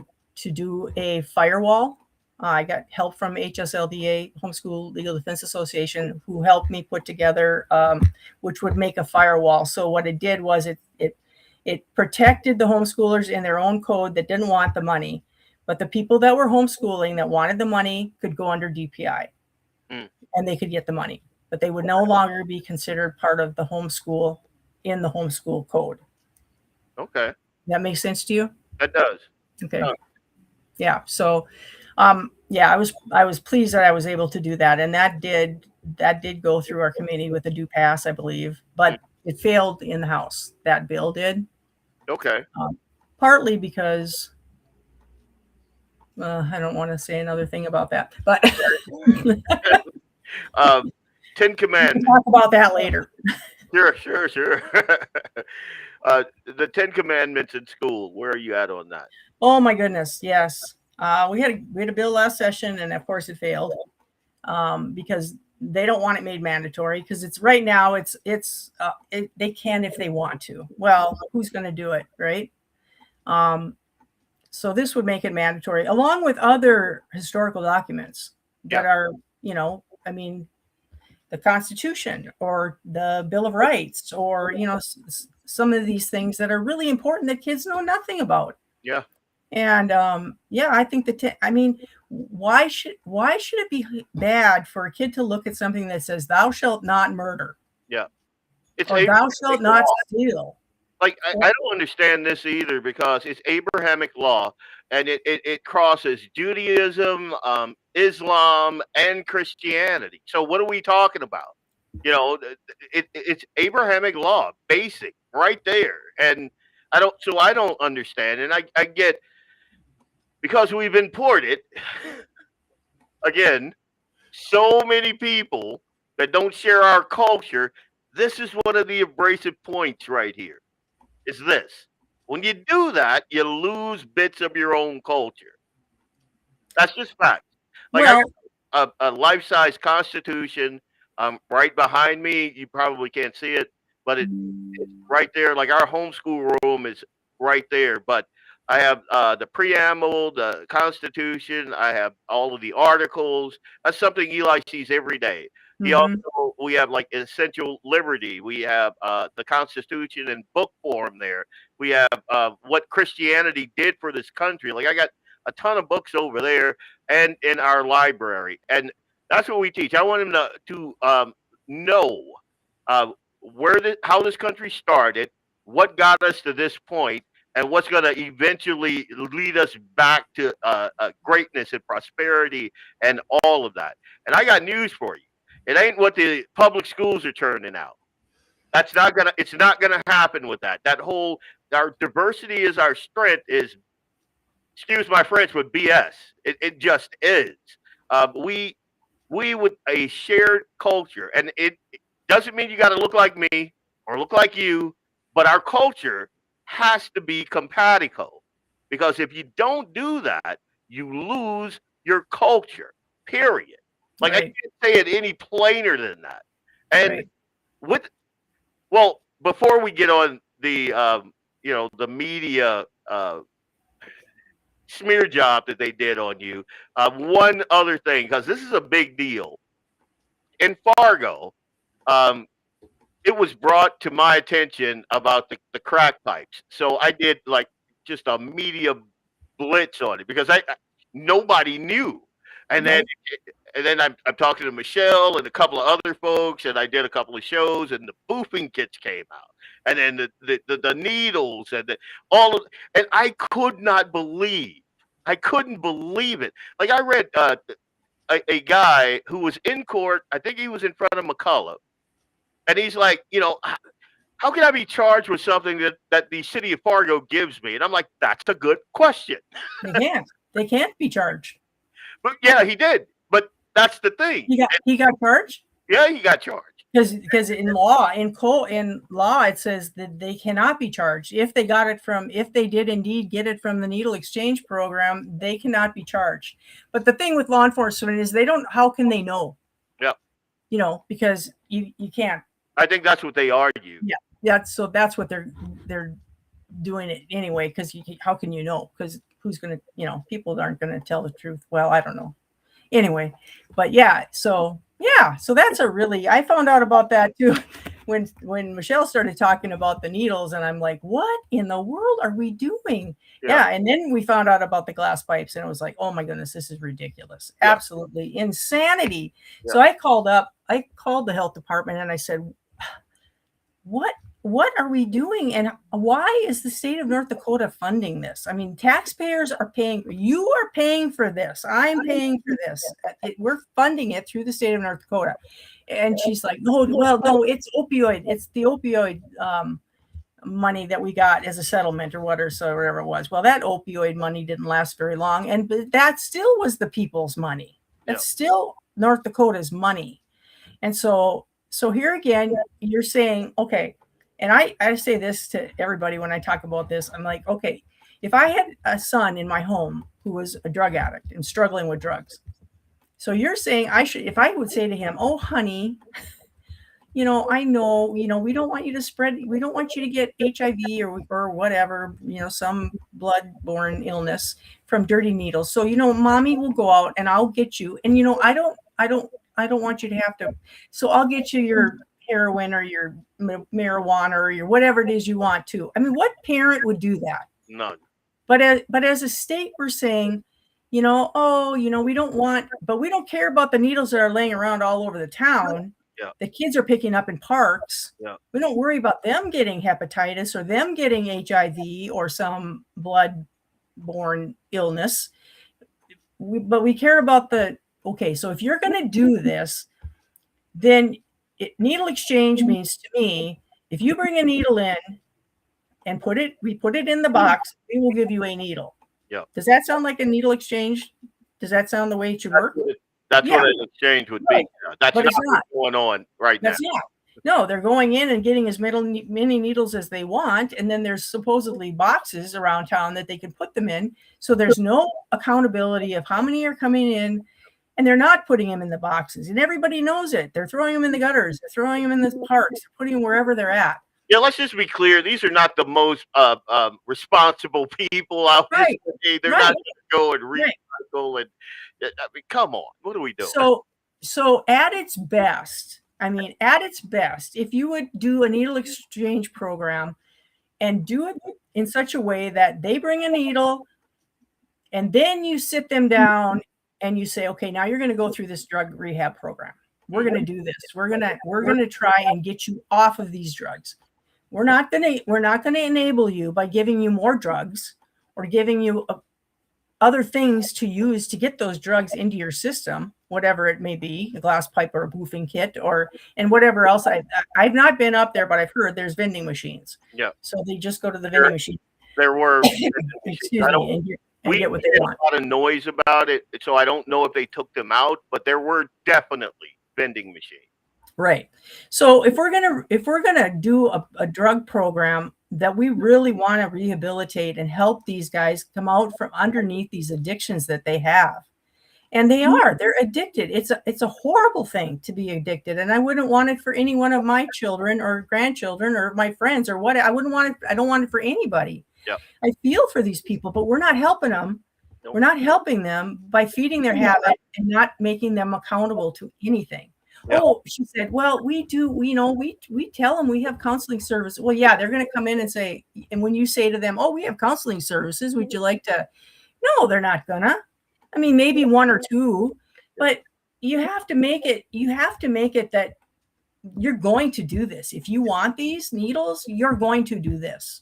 do a firewall. I got help from HSLDA, Homeschool Legal Defense Association, who helped me put together, which would make a firewall. So what it did was it protected the homeschoolers in their own code that didn't want the money, but the people that were homeschooling that wanted the money could go under DPI, and they could get the money, but they would no longer be considered part of the homeschool in the homeschool code. Okay. That makes sense to you? That does. Okay. Yeah. So, I was pleased that I was able to do that, and that did go through our committee with a due pass, I believe, but it failed in the House. That bill did. Okay. Partly because I don't want to say another thing about that, but 10 Commandments. We'll talk about that later. Sure. The 10 Commandments in school. Where are you at on that? Oh my goodness, yes. We had a bill last session, and of course it failed because they don't want it made mandatory. Because it's right now, they can if they want to. Well, who's going to do it, right? So this would make it mandatory, along with other historical documents that are, the Constitution or the Bill of Rights, or some of these things that are really important that kids know nothing about. Yeah. And I think why should it be bad for a kid to look at something that says "Thou shalt not murder"? Yeah. Or "Thou shalt not steal"? Like I don't understand this either, because it's Abrahamic law, and it crosses Judaism, Islam, and Christianity. So what are we talking about? It's Abrahamic law, basic, right there. And I don't understand. And I get, because we've imported, again, so many people that don't share our culture. This is one of the abrasive points right here. Is this. When you do that, you lose bits of your own culture. That's just fact. Like, I Well, got a life-size Constitution right behind me. You probably can't see it, but it's right there. Like, our homeschool room is right there. But I have the preamble, the Constitution. I have all of the articles. That's something Eli sees every day. mhm. We have like essential liberty. We have the Constitution in book form there. We have what Christianity did for this country. Like, I got a ton of books over there and in our library, and that's what we teach. I want him to know how this country started, what got us to this point, and what's going to eventually lead us back to greatness and prosperity and all of that. And I got news for you. It ain't what the public schools are turning out. It's not gonna happen with that. Our diversity is our strength is, excuse my French, but BS. It just is. We with a shared culture, and it doesn't mean you got to look like me or look like you, but our culture has to be compatible. Because if you don't do that, you lose your culture. Period. Like, I Right, can't say it any plainer than that. And right. with well, before we get on the media smear job that they did on you. One other thing, because this is a big deal. In Fargo, um, it was brought to my attention about the crack pipes. So I did like just a media blitz on it because nobody knew. And then Right. I'm talking to Michelle and a couple of other folks, and I did a couple of shows, and the boofing kits came out, and then the needles and and I couldn't believe it. Like, I read a guy who was in court. I think he was in front of McCullough, and he's like, how can I be charged with something that the city of Fargo gives me? And I'm like, that's a good question. They can't. They can't be charged. But yeah, he did. But that's the thing. He got charged Yeah, he got charged. because in law it says that they cannot be charged if they did indeed get it from the needle exchange program. They cannot be charged. But the thing with law enforcement is how can they know? Yeah. Because you can't. I think that's what they argue. Yeah. That's what they're doing it anyway, because how can you know? Because who's going to, people aren't going to tell the truth. Well, I don't know. Anyway, but so that's I found out about that too when Michelle started talking about the needles, and I'm like, what in the world are we doing? Yeah. And then we found out about the glass pipes, and it was like, oh my goodness, this is ridiculous. Yeah. Absolutely insanity. Yeah. So I called the health department, and I said, what are we doing, and why is the state of North Dakota funding this? I mean, taxpayers are paying. You are paying for this. I'm paying for this. We're funding it through the state of North Dakota. And she's like, no, it's opioid. It's the opioid money that we got as a settlement or whatever it was. Well, that opioid money didn't last very long, and that still was the people's money. That's still North Dakota's money. And so here again, you're saying, okay. And I say this to everybody when I talk about this. I'm like, okay, if I had a son in my home who was a drug addict and struggling with drugs, so you're saying if I would say to him, oh, honey, I know, we don't want you to get HIV or whatever, some blood-borne illness from dirty needles. So, mommy will go out and I'll get you. And, I don't want you to have to. So I'll get you your heroin or your marijuana or your whatever it is you want to. I mean, what parent would do that? None. But as a state, we're saying, we don't care about the needles that are laying around all over the town. Yeah. The kids are picking up in parks. Yeah. We don't worry about them getting hepatitis or them getting HIV or some blood-borne illness. But we care about okay, so if you're going to do this, then needle exchange means to me, if you bring a needle in and we put it in the box, we will give you a needle. Yeah. Does that sound like a needle exchange? Does that sound the way it should work? That's what an exchange would be. That's but not it's not. what's going on right now. That's not. No, they're going in and getting as many needles as they want, and then there's supposedly boxes around town that they can put them in. So there's no accountability of how many are coming in, and they're not putting them in the boxes, and everybody knows it. They're throwing them in the gutters, they're throwing them in the parks, they're putting them wherever they're at. Yeah, let's just be clear. These are not the most responsible people out there. They're not going to go and recycle and. I mean, come on. What are we doing? So at its best, if you would do a needle exchange program and do it in such a way that they bring a needle and then you sit them down and you say, okay, now you're going to go through this drug rehab program. We're going to do this. We're going to try and get you off of these drugs. We're not going to enable you by giving you more drugs or giving you other things to use to get those drugs into your system, whatever it may be, a glass pipe or a boofing kit and whatever else. I've not been up there, but I've heard there's vending machines. Yeah. So they just go to the vending machine. There were, excuse me, and get what they want. A lot of noise about it, so I don't know if they took them out, but there were definitely vending machines. Right. So if we're gonna do a drug program that we really want to rehabilitate and help these guys come out from underneath these addictions that they have, and they're addicted. It's a horrible thing to be addicted, and I wouldn't want it for any one of my children or grandchildren or my friends or what. I wouldn't want it. I don't want it for anybody. Yep. I feel for these people, but we're not helping them. Nope. We're not helping them by feeding their habit and not making them accountable to anything. Yeah. Oh, she said, well, we do, we tell them we have counseling services. Well, yeah, they're going to come in and say, and when you say to them, oh, we have counseling services, would you like to? No, they're not gonna. I mean, maybe one or two, but you have to make it that you're going to do this. If you want these needles, you're going to do this.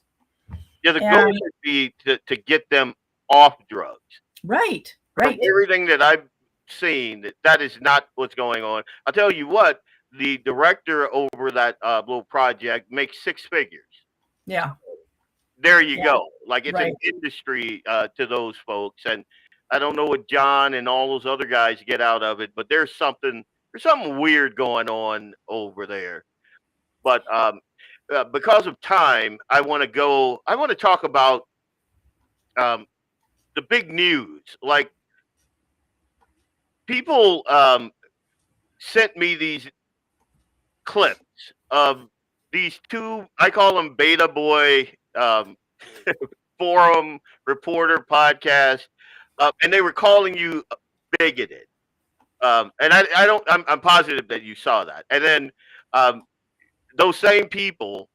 Yeah, the goal should be to get them off drugs. Right. From everything that I've seen, that is not what's going on. I'll tell you what, the director over that little project makes 6 figures. Yeah. There you go. Like it's an industry to those folks. And I don't know what John and all those other guys get out of it, but there's something weird going on over there. But because of time, I want to talk about the big news. Like, people sent me these clips of these 2, I call them Beta Boy forum reporter podcast, and they were calling you bigoted. And I'm positive that you saw that. And then those same people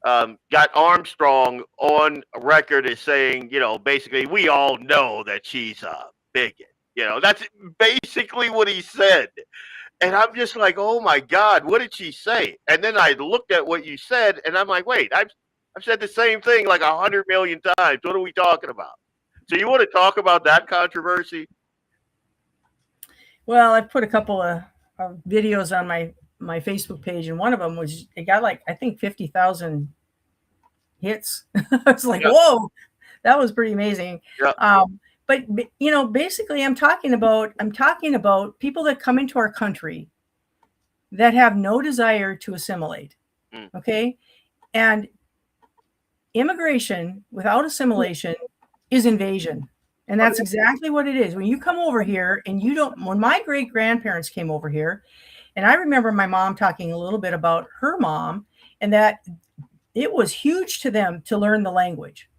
got Armstrong on record as saying, basically, we all know that she's a bigot. That's basically what he said. And I'm just like, oh my God, what did she say? And then I looked at what you said and I'm like, wait, I've said the same thing like 100 million times. What are we talking about? So you want to talk about that controversy? Well, I put a couple of videos on my Facebook page, and one of them it got like, I think 50,000 hits. I was like, whoa, that was pretty amazing. Yeah. But basically, I'm talking about people that come into our country that have no desire to assimilate. Okay, and immigration without assimilation is invasion, and that's exactly what it is. When you come over here and you don't. When my great grandparents came over here, and I remember my mom talking a little bit about her mom, and that it was huge to them to learn the language.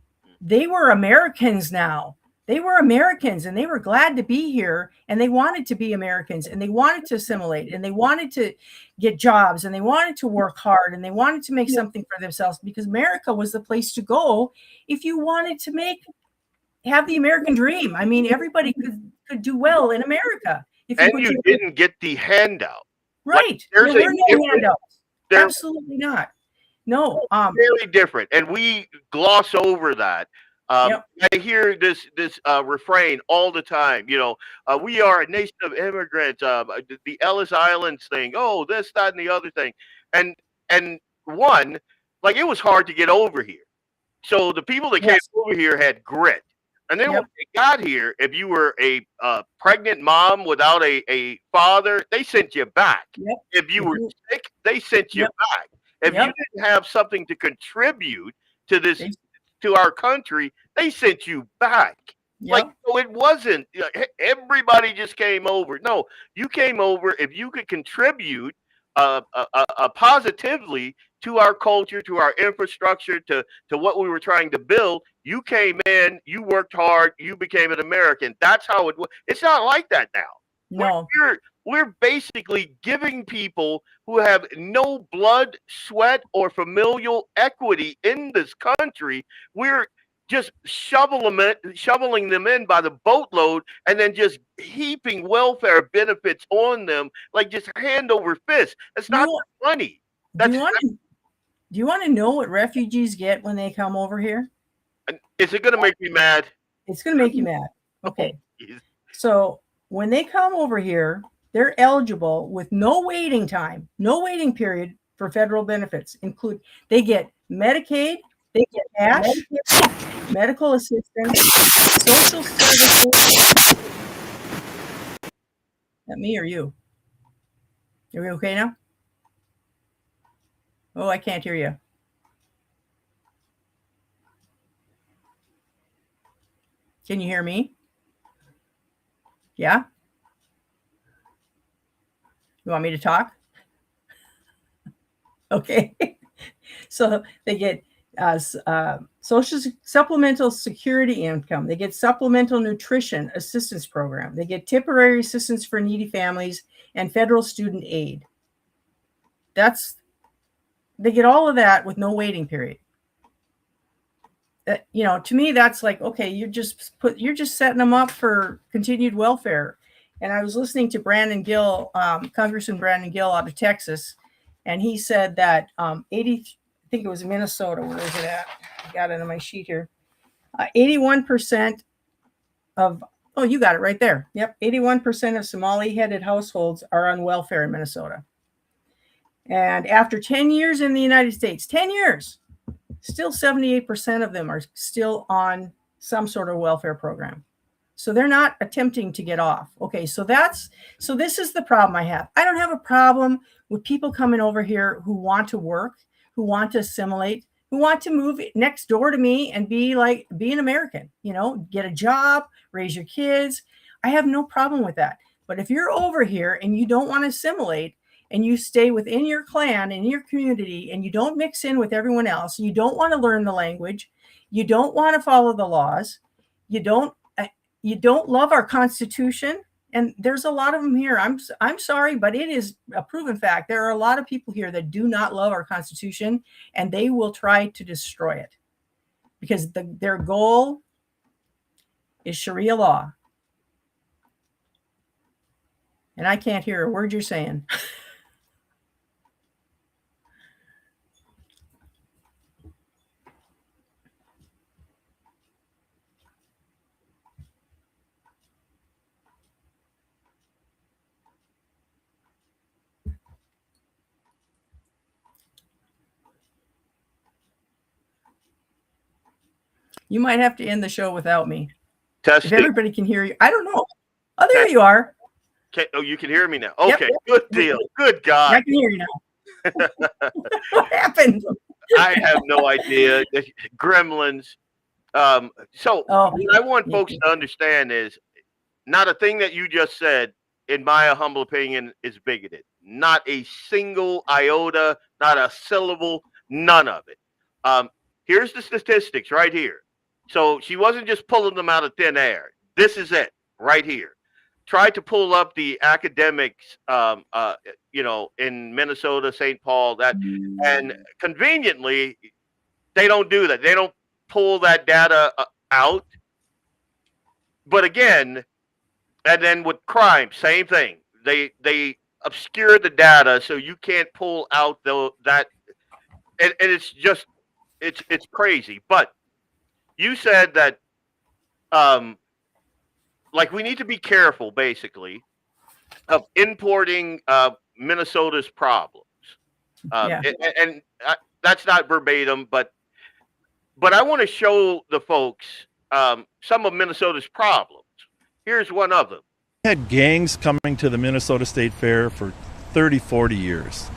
They were Americans now. They were Americans and they were glad to be here, and they wanted to be Americans, and they wanted to assimilate, and they wanted to get jobs, and they wanted to work hard, and they wanted to make something for themselves, because America was the place to go if you wanted to have the American dream. I mean, everybody could do well in America. And you didn't get the handout. Right. There were no handouts. Absolutely not. No. Very different. And we gloss over that. Yep. I hear this refrain all the time. We are a nation of immigrants. The Ellis Islands thing. Oh, this, that, and the other thing. And and one, like, it was hard to get over here. So the people that came Yes. over here had grit. And then when Yep. they got here, if you were a pregnant mom without a father, they sent you back. Yep. If you If were you- sick, they sent you Yep. back. If you Yep. didn't have something to contribute to this They- to our country, they sent you back. Like, Yep. so it wasn't everybody just came over. No, you came over if you could contribute positively to our culture, to our infrastructure, to what we were trying to build. You came in, you worked hard, you became an American. That's how it was. It's not like that now. No. We're basically giving people who have no blood, sweat, or familial equity in this country. We're just shoveling them in by the boatload, and then just heaping welfare benefits on them like just hand over fist. It's not You- funny. Do you want to know what refugees get when they come over here? Is it going to make me mad? It's going to make you mad. Okay. Jeez. So when they come over here, they're eligible with no waiting time, no waiting period for federal benefits. They get Medicaid, they get cash, medical assistance, social services. That me or you? Are we okay now? Oh, I can't hear you. Can you hear me? Yeah? You want me to talk? Okay. So they get supplemental security income. They get supplemental nutrition assistance program. They get temporary assistance for needy families and federal student aid. They get all of that with no waiting period. To me, that's like, okay, you're just setting them up for continued welfare. And I was listening to Brandon Gill, Congressman Brandon Gill out of Texas, and he said that 80, I think it was Minnesota. Where is it at? I got it on my sheet here. 81% of, oh, you got it right there. Yep, 81% of Somali-headed households are on welfare in Minnesota. And after 10 years in the United States, 10 years, still 78% of them are still on some sort of welfare program. So they're not attempting to get off. Okay, so this is the problem I have. I don't have a problem with people coming over here who want to work, who want to assimilate, who want to move next door to me and be an American, get a job, raise your kids. I have no problem with that. But if you're over here and you don't want to assimilate, and you stay within your clan and your community, and you don't mix in with everyone else, you don't want to learn the language, you don't want to follow the laws, you don't love our Constitution, and there's a lot of them here. I'm sorry, but it is a proven fact. There are a lot of people here that do not love our Constitution, and they will try to destroy it because their goal is Sharia law. And I can't hear a word you're saying. You might have to end the show without me. Testing. If everybody can hear you. I don't know. Oh, there you are. Okay. Oh, you can hear me now. Okay, Yep. good deal. Good God. I can hear you now. What happened? I have no idea. Gremlins. So what I want folks to understand is not a thing that you just said, in my humble opinion, is bigoted. Not a single iota, not a syllable, none of it. Here's the statistics right here. So she wasn't just pulling them out of thin air. This is it right here. Tried to pull up the academics, in Minnesota, St. Paul, and conveniently, they don't do that. They don't pull that data out. But again, and then with crime, same thing. They obscure the data so you can't pull out that, and it's just it's crazy. But you said that like we need to be careful, basically, of importing Minnesota's problems. Yeah. And that's not verbatim, but I want to show the folks some of Minnesota's problems. Here's one of them. We had gangs coming to the Minnesota State Fair for 30, 40 years.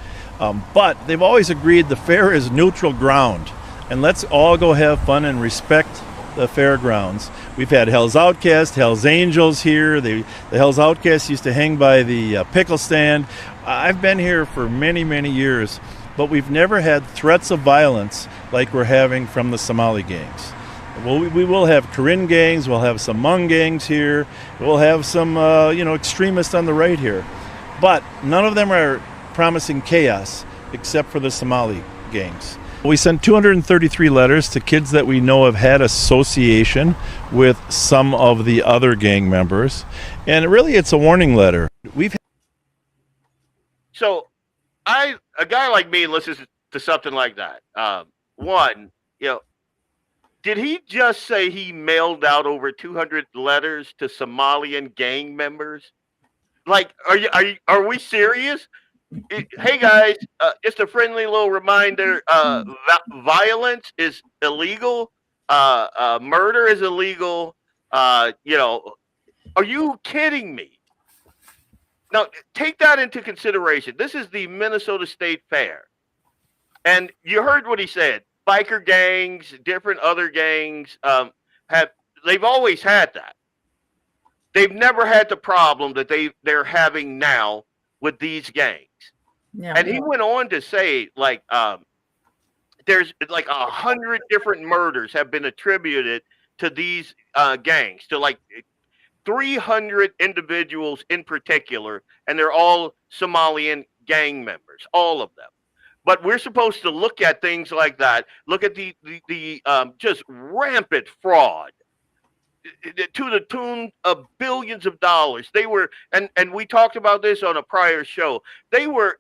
But they've always agreed the fair is neutral ground, and let's all go have fun and respect the fairgrounds. We've had Hell's Outcast, Hell's Angels here. The Hell's Outcast used to hang by the pickle stand. I've been here for many, many years, but we've never had threats of violence like we're having from the Somali gangs. We will have Karen gangs, we'll have some Hmong gangs here, we'll have some extremists on the right here. But none of them are promising chaos except for the Somali gangs. We sent 233 letters to kids that we know have had association with some of the other gang members, and really it's a warning letter. So a guy like me listens to something like that. One, did he just say he mailed out over 200 letters to Somalian gang members? Like, are we serious? Hey guys, just a friendly little reminder: violence is illegal. Murder is illegal. Are you kidding me? Now, take that into consideration. This is the Minnesota State Fair, and you heard what he said. Biker gangs, different other gangs they've always had that. They've never had the problem that they're having now with these gangs. Yeah. And he went on to say, like, there's like 100 different murders have been attributed to these gangs, to like 300 individuals in particular, and they're all Somalian gang members, all of them. But we're supposed to look at things like that, look at the just rampant fraud to the tune of billions of dollars. They were, and we talked about this on a prior show, they were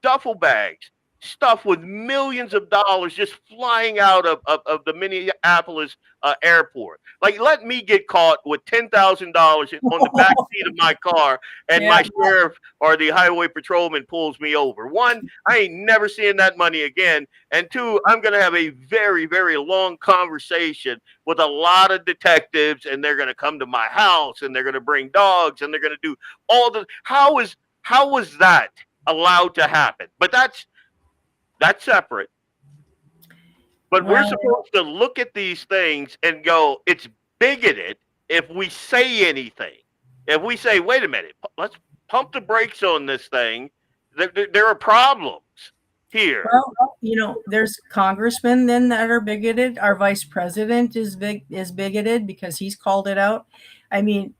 duffel bags stuffed with millions of dollars just flying out of the Minneapolis airport. Like, let me get caught with $10,000 on the back seat of my car, and my sheriff or the highway patrolman pulls me over. One, I ain't never seeing that money again. And two, I'm going to have a very, very long conversation with a lot of detectives, and they're going to come to my house, and they're going to bring dogs, and they're going to do all the. How was that allowed to happen? But that's separate. But we're supposed to look at these things and go, it's bigoted if we say anything. If we say, wait a minute, let's pump the brakes on this thing, there are problems here. Well, there's congressmen then that are bigoted. Our vice president is bigoted because he's called it out. I mean,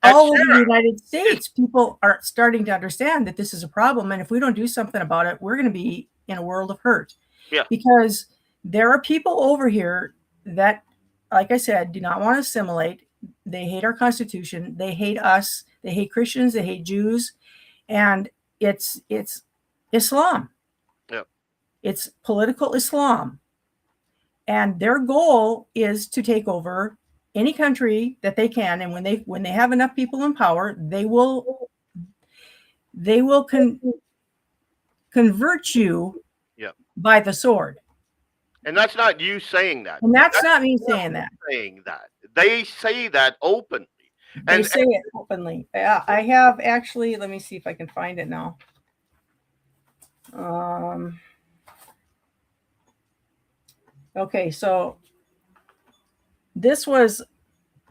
all over the United States, people are starting to understand that this is a problem. And if we don't do something about it, we're going to be in a world of hurt. Yeah. Because there are people over here that, like I said, do not want to assimilate. They hate our Constitution. They hate us. They hate Christians. They hate Jews. And it's Islam. Yeah. It's political Islam. And their goal is to take over any country that they can, and when they have enough people in power, they will convert you by the sword. And that's not you saying that. And that's not me saying that. They say that openly. They say it openly. I have actually. Let me see if I can find it now. Okay, so. This was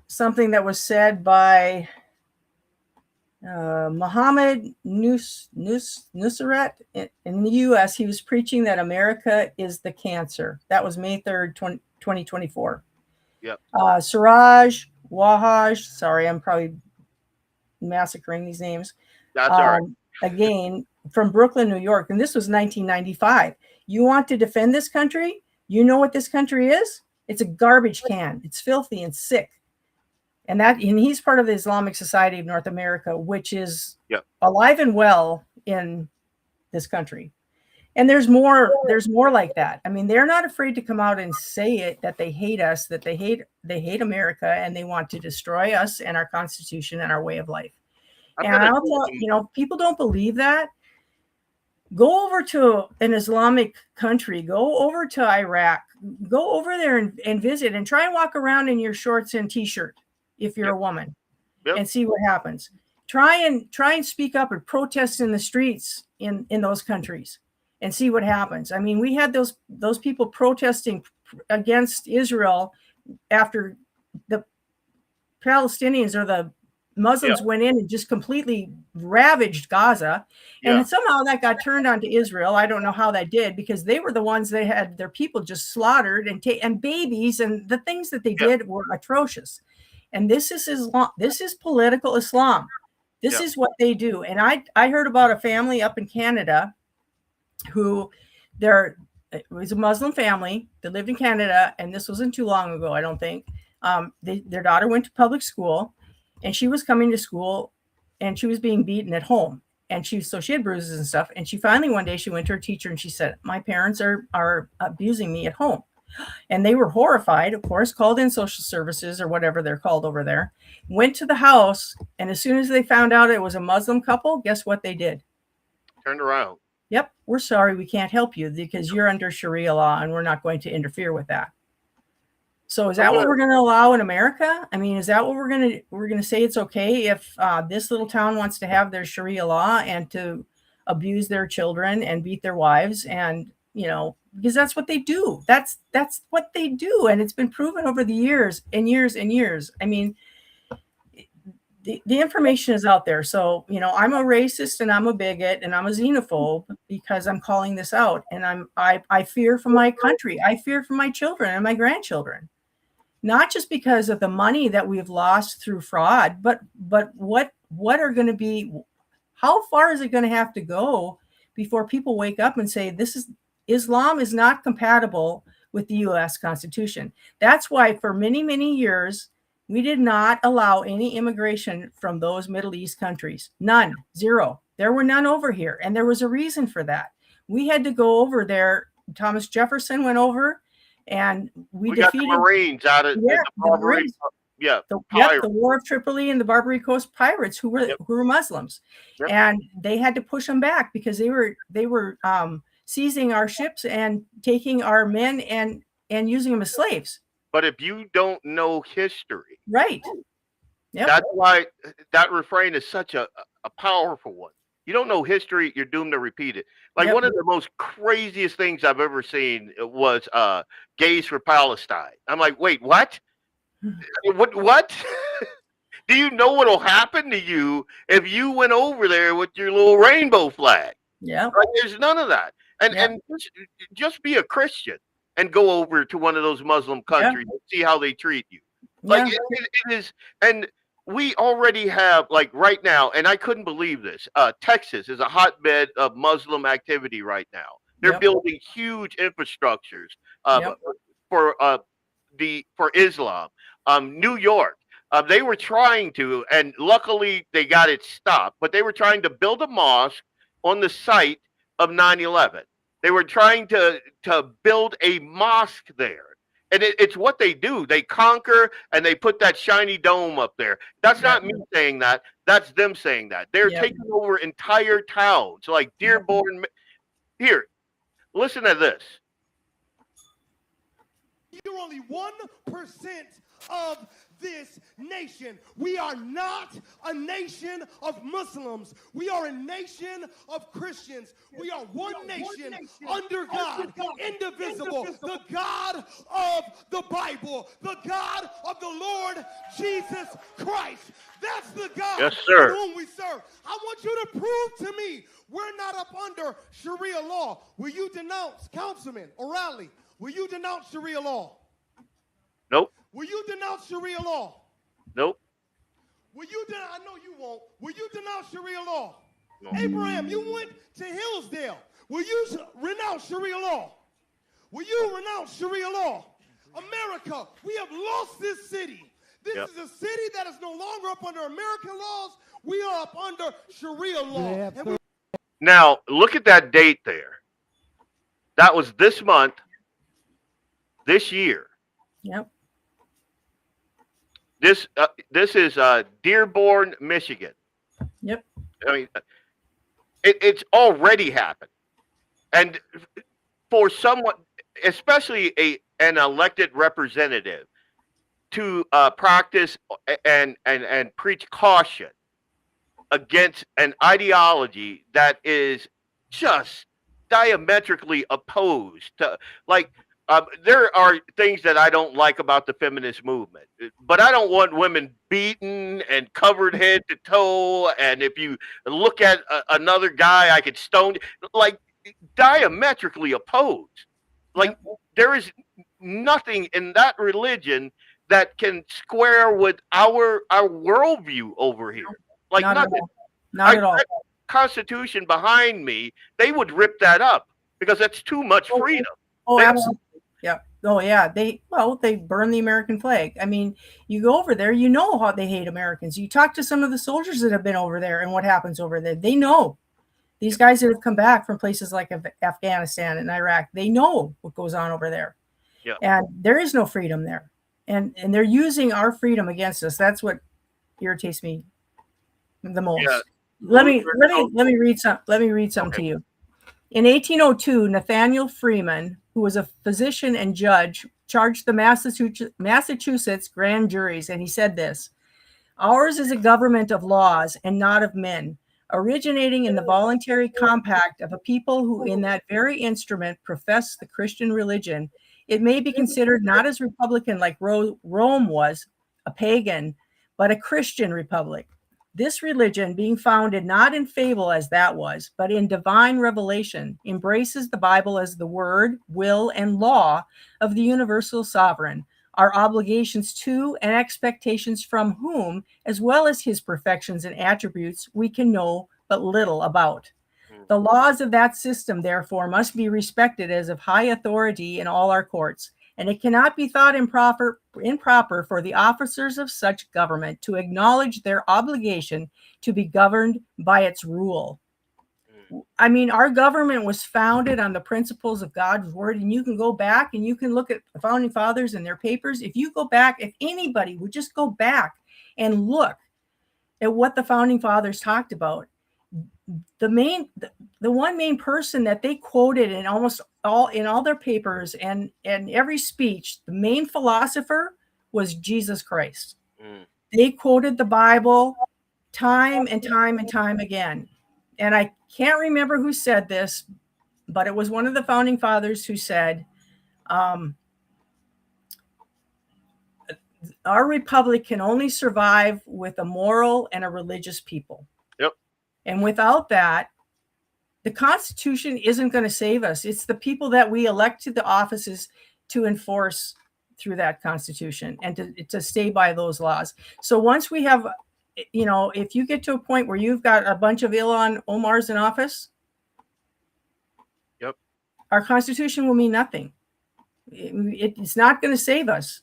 something that was said by Muhammad Nusrat in the U.S. He was preaching that America is the cancer. That was May 3rd, 2024. Yep. Siraj Wahaj, sorry, I'm probably massacring these names. That's all right. Again, from Brooklyn, New York. And this was 1995. You want to defend this country? You know what this country is? It's a garbage can. It's filthy and sick. And he's part of the Islamic Society of North America, which is alive and well in this country. And there's more like that. I mean, they're not afraid to come out and say it, that they hate us, that they hate America, and they want to destroy us and our Constitution and our way of life. And I'll tell people don't believe that. Go over to an Islamic country, go over to Iraq, go over there and visit, and try and walk around in your shorts and t-shirt if you're a woman, and see what happens. Try and speak up and protest in the streets in those countries and see what happens. I mean, we had those people protesting against Israel after the Palestinians or the Muslims went in and just completely ravaged Gaza. And somehow that got turned onto Israel. I don't know how that did, because they were the ones that had their people just slaughtered and babies, and the things that they did were atrocious. And this is Islam. This is political Islam. This is what they do. And I heard about a family up in Canada who it was a Muslim family that lived in Canada. And this wasn't too long ago, I don't think. Their daughter went to public school, and she was coming to school and she was being beaten at home. And she had bruises and stuff. And she finally, one day, she went to her teacher and she said, "My parents are abusing me at home." And they were horrified, of course, called in social services or whatever they're called over there, went to the house. And as soon as they found out it was a Muslim couple, guess what they did? Turned around. Yep. "We're sorry, we can't help you because you're under Sharia law and we're not going to interfere with that." So is that what we're going to allow in America? I mean, is that what we're going to say it's okay if this little town wants to have their Sharia law and to abuse their children and beat their wives? And, because that's what they do. That's what they do. And it's been proven over the years and years and years. I mean, the information is out there. So, I'm a racist and I'm a bigot and I'm a xenophobe because I'm calling this out. And I fear for my country. I fear for my children and my grandchildren. Not just because of the money that we've lost through fraud, but what are going to be, how far is it going to have to go before people wake up and say, Islam is not compatible with the U.S. Constitution. That's why for many, many years, we did not allow any immigration from those Middle East countries. None, zero. There were none over here. And there was a reason for that. We had to go over there. Thomas Jefferson went over. And we defeated got the Marines out of the Barbary, the War of Tripoli and the Barbary Coast Pirates, who were Muslims, and they had to push them back because they were seizing our ships and taking our men and using them as slaves. But if you don't know history, right? That's why that refrain is such a powerful one. You don't know history, you're doomed to repeat it. Like one of the most craziest things I've ever seen was Gays for Palestine. I'm like, wait, what? What? Do you know what'll happen to you if you went over there with your little rainbow flag? Yeah. Right? There's none of that. And just be a Christian and go over to one of those Muslim countries and see how they treat you. Like it is, and we already have, like right now, and I couldn't believe this, Texas is a hotbed of Muslim activity right now. They're building huge infrastructures for Islam. New York, they were trying to, and luckily they got it stopped, but they were trying to build a mosque on the site of 9/11. They were trying to build a mosque there. And it's what they do. They conquer and they put that shiny dome up there. That's not me saying that. That's them saying that. They're taking over entire towns like Dearborn. Here, listen to this. You're only 1% of this nation. We are not a nation of Muslims. We are a nation of Christians. We are one nation under God, indivisible, the God of the Bible, the God of the Lord Jesus Christ. That's the God whom we serve. I want you to prove to me we're not up under Sharia law. Will you denounce, Councilman O'Reilly, will you denounce Sharia law? Nope. Will you denounce Sharia law? Nope. Will you I know you won't. Will you denounce Sharia law? No. Abraham, you went to Hillsdale. Will you renounce Sharia law? Will you renounce Sharia law? America, we have lost this city. This is a city that is no longer up under American laws. We are up under Sharia law. Now, look at that date there. That was this month, this year. Yep. This is Dearborn, Michigan. Yep. I mean, it's already happened, and for someone, especially an elected representative, to practice and preach caution against an ideology that is just diametrically opposed to, like, there are things that I don't like about the feminist movement, but I don't want women beaten and covered head to toe. And if you look at another guy, I could stone, like, diametrically opposed. Like, there is nothing in that religion that can square with our worldview over here. Like, Not at nothing. all. Not at all. That Constitution behind me, they would rip that up because that's too much freedom. Oh, They- absolutely. Yeah. Oh, yeah. They burn the American flag. I mean, you go over there, you know how they hate Americans. You talk to some of the soldiers that have been over there and what happens over there. They know. These guys that have come back from places like Afghanistan and Iraq, they know what goes on over there. Yeah. And there is no freedom there. And they're using our freedom against us. That's what irritates me the most. Yeah. Let me read some to you. In 1802, Nathaniel Freeman, who was a physician and judge, charged the Massachusetts grand juries, and he said this: "Ours is a government of laws and not of men, originating in the voluntary compact of a people who in that very instrument profess the Christian religion. It may be considered not as republican like Rome was, a pagan, but a Christian republic. This religion, being founded not in fable as that was, but in divine revelation, embraces the Bible as the word, will, and law of the universal sovereign, our obligations to and expectations from whom, as well as his perfections and attributes, we can know but little about. The laws of that system, therefore, must be respected as of high authority in all our courts, and it cannot be thought improper for the officers of such government to acknowledge their obligation to be governed by its rule." I mean, our government was founded on the principles of God's word, and you can go back and you can look at the founding fathers and their papers. If you go back, if anybody would just go back and look at what the founding fathers talked about, the one main person that they quoted in almost all their papers and every speech, the main philosopher was Jesus Christ. They quoted the Bible time and time and time again. And I can't remember who said this, but it was one of the founding fathers who said, our republic can only survive with a moral and a religious people. Yep. And without that, the Constitution isn't going to save us. It's the people that we elect to the offices to enforce through that Constitution and to stay by those laws. So once we have, if you get to a point where you've got a bunch of Ilhan Omars in office, yep, our Constitution will mean nothing. It's not going to save us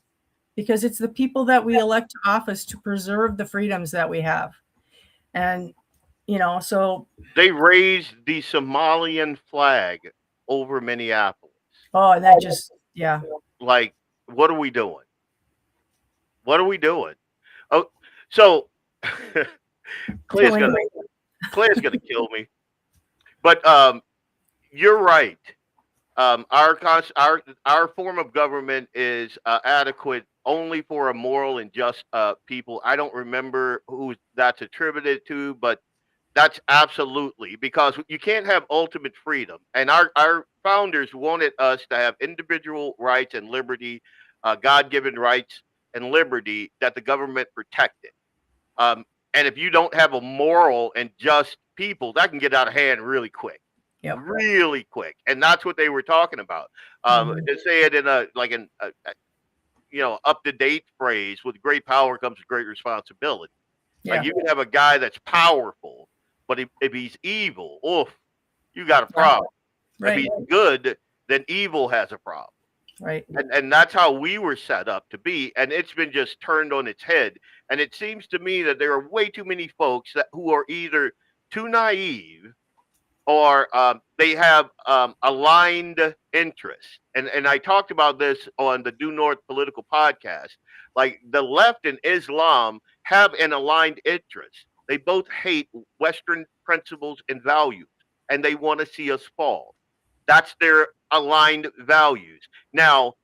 because it's the people that we elect to office to preserve the freedoms that we have. And so they raised the Somalian flag over Minneapolis. Oh, and that just, yeah. Like, what are we doing? What are we doing? Oh, so Clay's gonna kill me. But you're right. Our form of government is adequate only for a moral and just people. I don't remember who that's attributed to, but that's absolutely, because you can't have ultimate freedom. And our founders wanted us to have individual rights and liberty, God-given rights and liberty that the government protected. And if you don't have a moral and just people, that can get out of hand really quick. Yep. Really quick. And that's what they were talking about. To say it in a up-to-date phrase, with great power comes great responsibility. Yeah. Like, you can have a guy that's powerful, but if he's evil, you got a problem. Right. If he's good, then evil has a problem. Right. And that's how we were set up to be. And it's been just turned on its head. And it seems to me that there are way too many folks who are either too naive or they have aligned interests. And I talked about this on the Due North Political Podcast. Like the left and Islam have an aligned interest. They both hate Western principles and values, and they want to see us fall. That's their aligned values. Now,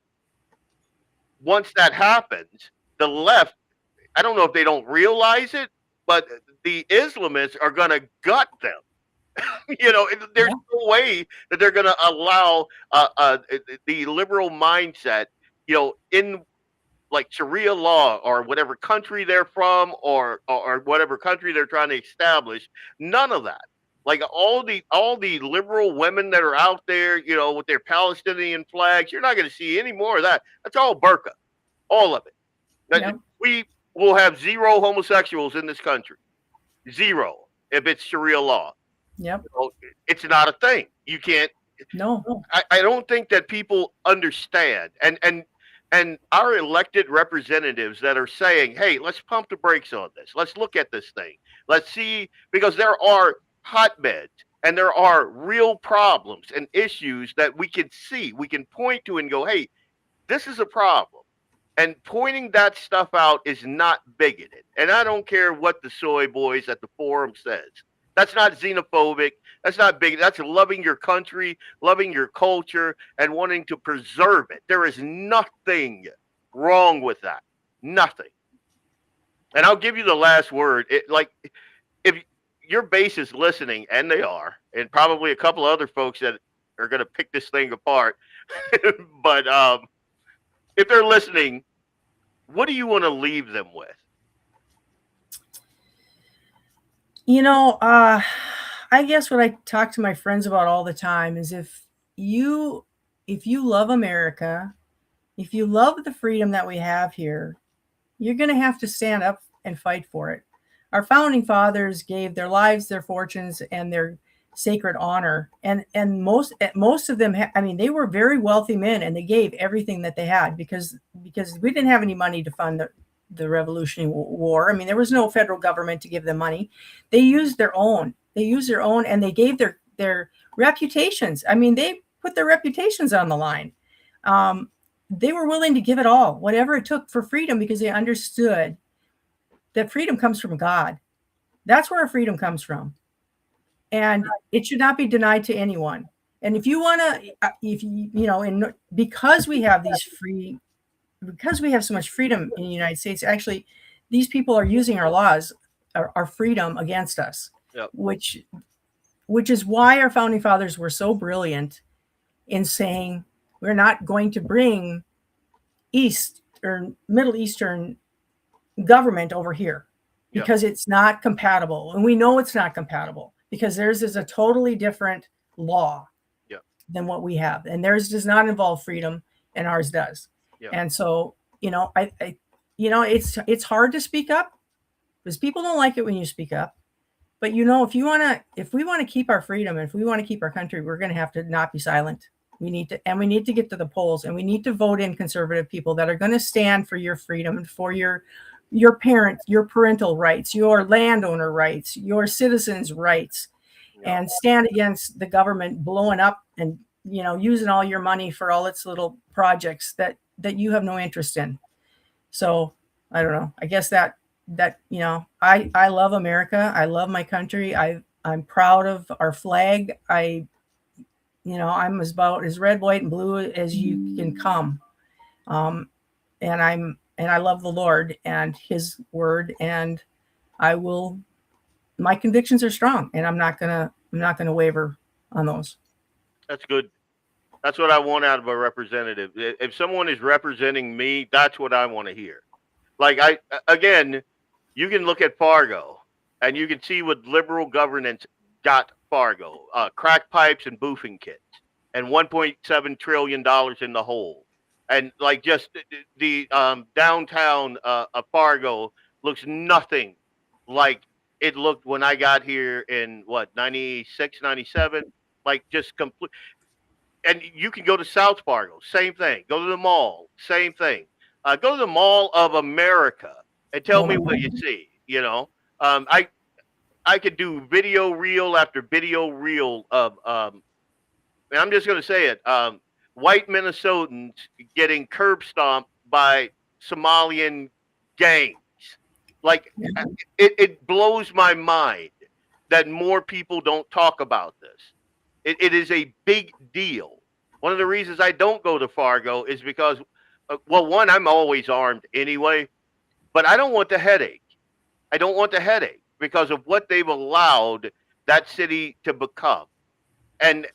once that happens, the left, I don't know if they don't realize it, but the Islamists are going to gut them. There's no way that they're going to allow the liberal mindset, in like Sharia law or whatever country they're from or whatever country they're trying to establish. None of that. Like all the liberal women that are out there, with their Palestinian flags, you're not going to see any more of that. That's all burqa, all of it. Yep. We will have zero homosexuals in this country, zero if it's Sharia law. Yep. It's not a thing. You can't. No. I don't think that people understand, and our elected representatives that are saying, "Hey, let's pump the brakes on this. Let's look at this thing. Let's see," because there are hotbeds and there are real problems and issues that we can see, we can point to, and go, "Hey, this is a problem." And pointing that stuff out is not bigoted. And I don't care what the soy boys at the forum says. That's not xenophobic. That's not big. That's loving your country, loving your culture, and wanting to preserve it. There is nothing wrong with that. Nothing. And I'll give you the last word. If your base is listening, and they are, and probably a couple other folks that are going to pick this thing apart, but if they're listening, what do you want to leave them with? I guess what I talk to my friends about all the time is if you love America, if you love the freedom that we have here, you're going to have to stand up and fight for it. Our founding fathers gave their lives, their fortunes, and their sacred honor. And most of them, they were very wealthy men, and they gave everything that they had because we didn't have any money to fund the Revolutionary War. There was no federal government to give them money. They used their own. And they gave their reputations. They put their reputations on the line. They were willing to give it all, whatever it took for freedom, because they understood that freedom comes from God. That's where our freedom comes from. And it should not be denied to anyone. And if you want to, because we have because we have so much freedom in the United States, actually, these people are using our laws, our freedom against us. Yep. Which is why our founding fathers were so brilliant in saying we're not going to bring Middle Eastern government over here because it's not compatible. And we know it's not compatible because theirs is a totally different law than what we have. And theirs does not involve freedom and ours does. Yep. And so, it's hard to speak up because people don't like it when you speak up. But if we want to keep our freedom, if we want to keep our country, we're going to have to not be silent. We need to get to the polls, and we need to vote in conservative people that are going to stand for your freedom and for your parental rights, your landowner rights, your citizens' rights, and stand against the government blowing up and using all your money for all its little projects that you have no interest in. So I don't know. I guess that I love America. I love my country. I'm proud of our flag. I'm about as red, white, and blue as you can come. And I love the Lord and His word, and my convictions are strong, and I'm not gonna waver on those. That's good. That's what I want out of a representative. If someone is representing me, that's what I want to hear. Like you can look at Fargo, and you can see what liberal governance got Fargo: crack pipes and boofing kits, and $1.7 trillion in the hole. And just the downtown of Fargo looks nothing like it looked when I got here in 96, 97, just complete. And you can go to South Fargo, same thing. Go to the mall, same thing. Go to the Mall of America and tell me what you see. I could do video reel after video reel of, and I'm just going to say it. white Minnesotans getting curb stomped by Somalian gangs. Like, it blows my mind that more people don't talk about this. It is a big deal. One of the reasons I don't go to Fargo is because, well, one, I'm always armed anyway, but I don't want the headache. I don't want the headache because of what they've allowed that city to become. And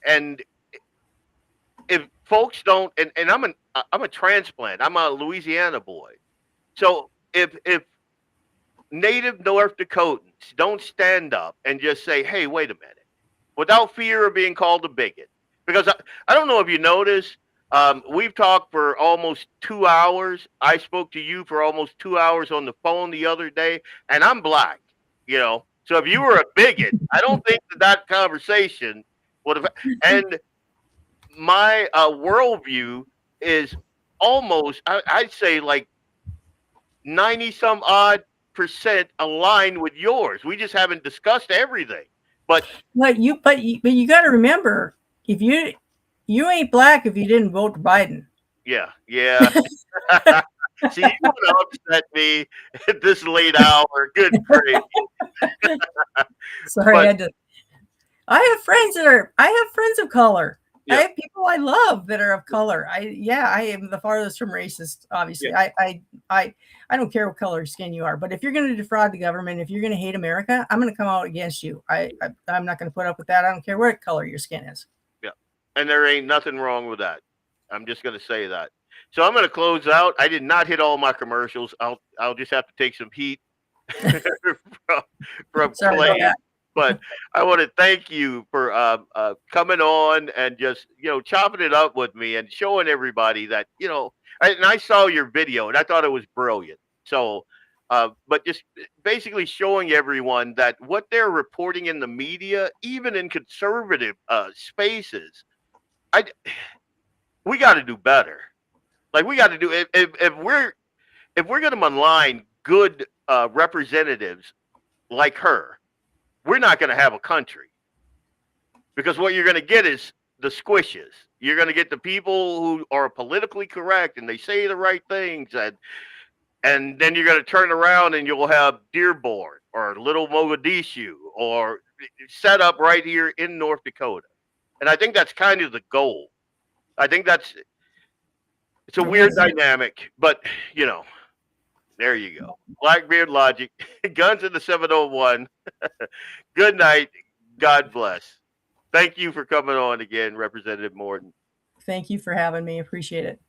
if folks don't, and I'm a transplant. I'm a Louisiana boy. So if native North Dakotans don't stand up and just say, hey, wait a minute, without fear of being called a bigot. Because I don't know if you noticed, we've talked for almost 2 hours. I spoke to you for almost 2 hours on the phone the other day, and I'm black, you know. So if you were a bigot, I don't think that conversation would have. And my worldview is almost, I'd say, like 90 some odd % aligned with yours. We just haven't discussed everything. But you got to remember, if you ain't black if you didn't vote for Biden. Yeah. See, you want to upset me at this late hour. Good grief. Sorry, I have friends of color. Yeah. I have people I love that are of color. I am the farthest from racist, obviously. Yeah. I don't care what color skin you are, but if you're going to defraud the government, if you're going to hate America, I'm going to come out against you. I'm not going to put up with that. I don't care what color your skin is. Yeah. And there ain't nothing wrong with that. I'm just going to say that. So I'm going to close out. I did not hit all my commercials. I'll just have to take some heat from Clay. But I want to thank you for coming on and just, chopping it up with me and showing everybody that, and I saw your video and I thought it was brilliant. So, but just basically showing everyone that what they're reporting in the media, even in conservative spaces, we got to do better. Like, we got to do if we're going to malign good representatives like her, we're not going to have a country, because what you're going to get is the squishes. You're going to get the people who are politically correct and they say the right things, and then you're going to turn around and you'll have Dearborn or Little Mogadishu or set up right here in North Dakota. And I think that's kind of the goal. I think it's a weird dynamic, but there you go. BlackBeardLogic, Guns in the 701. Good night. God bless. Thank you for coming on again, Representative Morton. Thank you for having me. Appreciate it.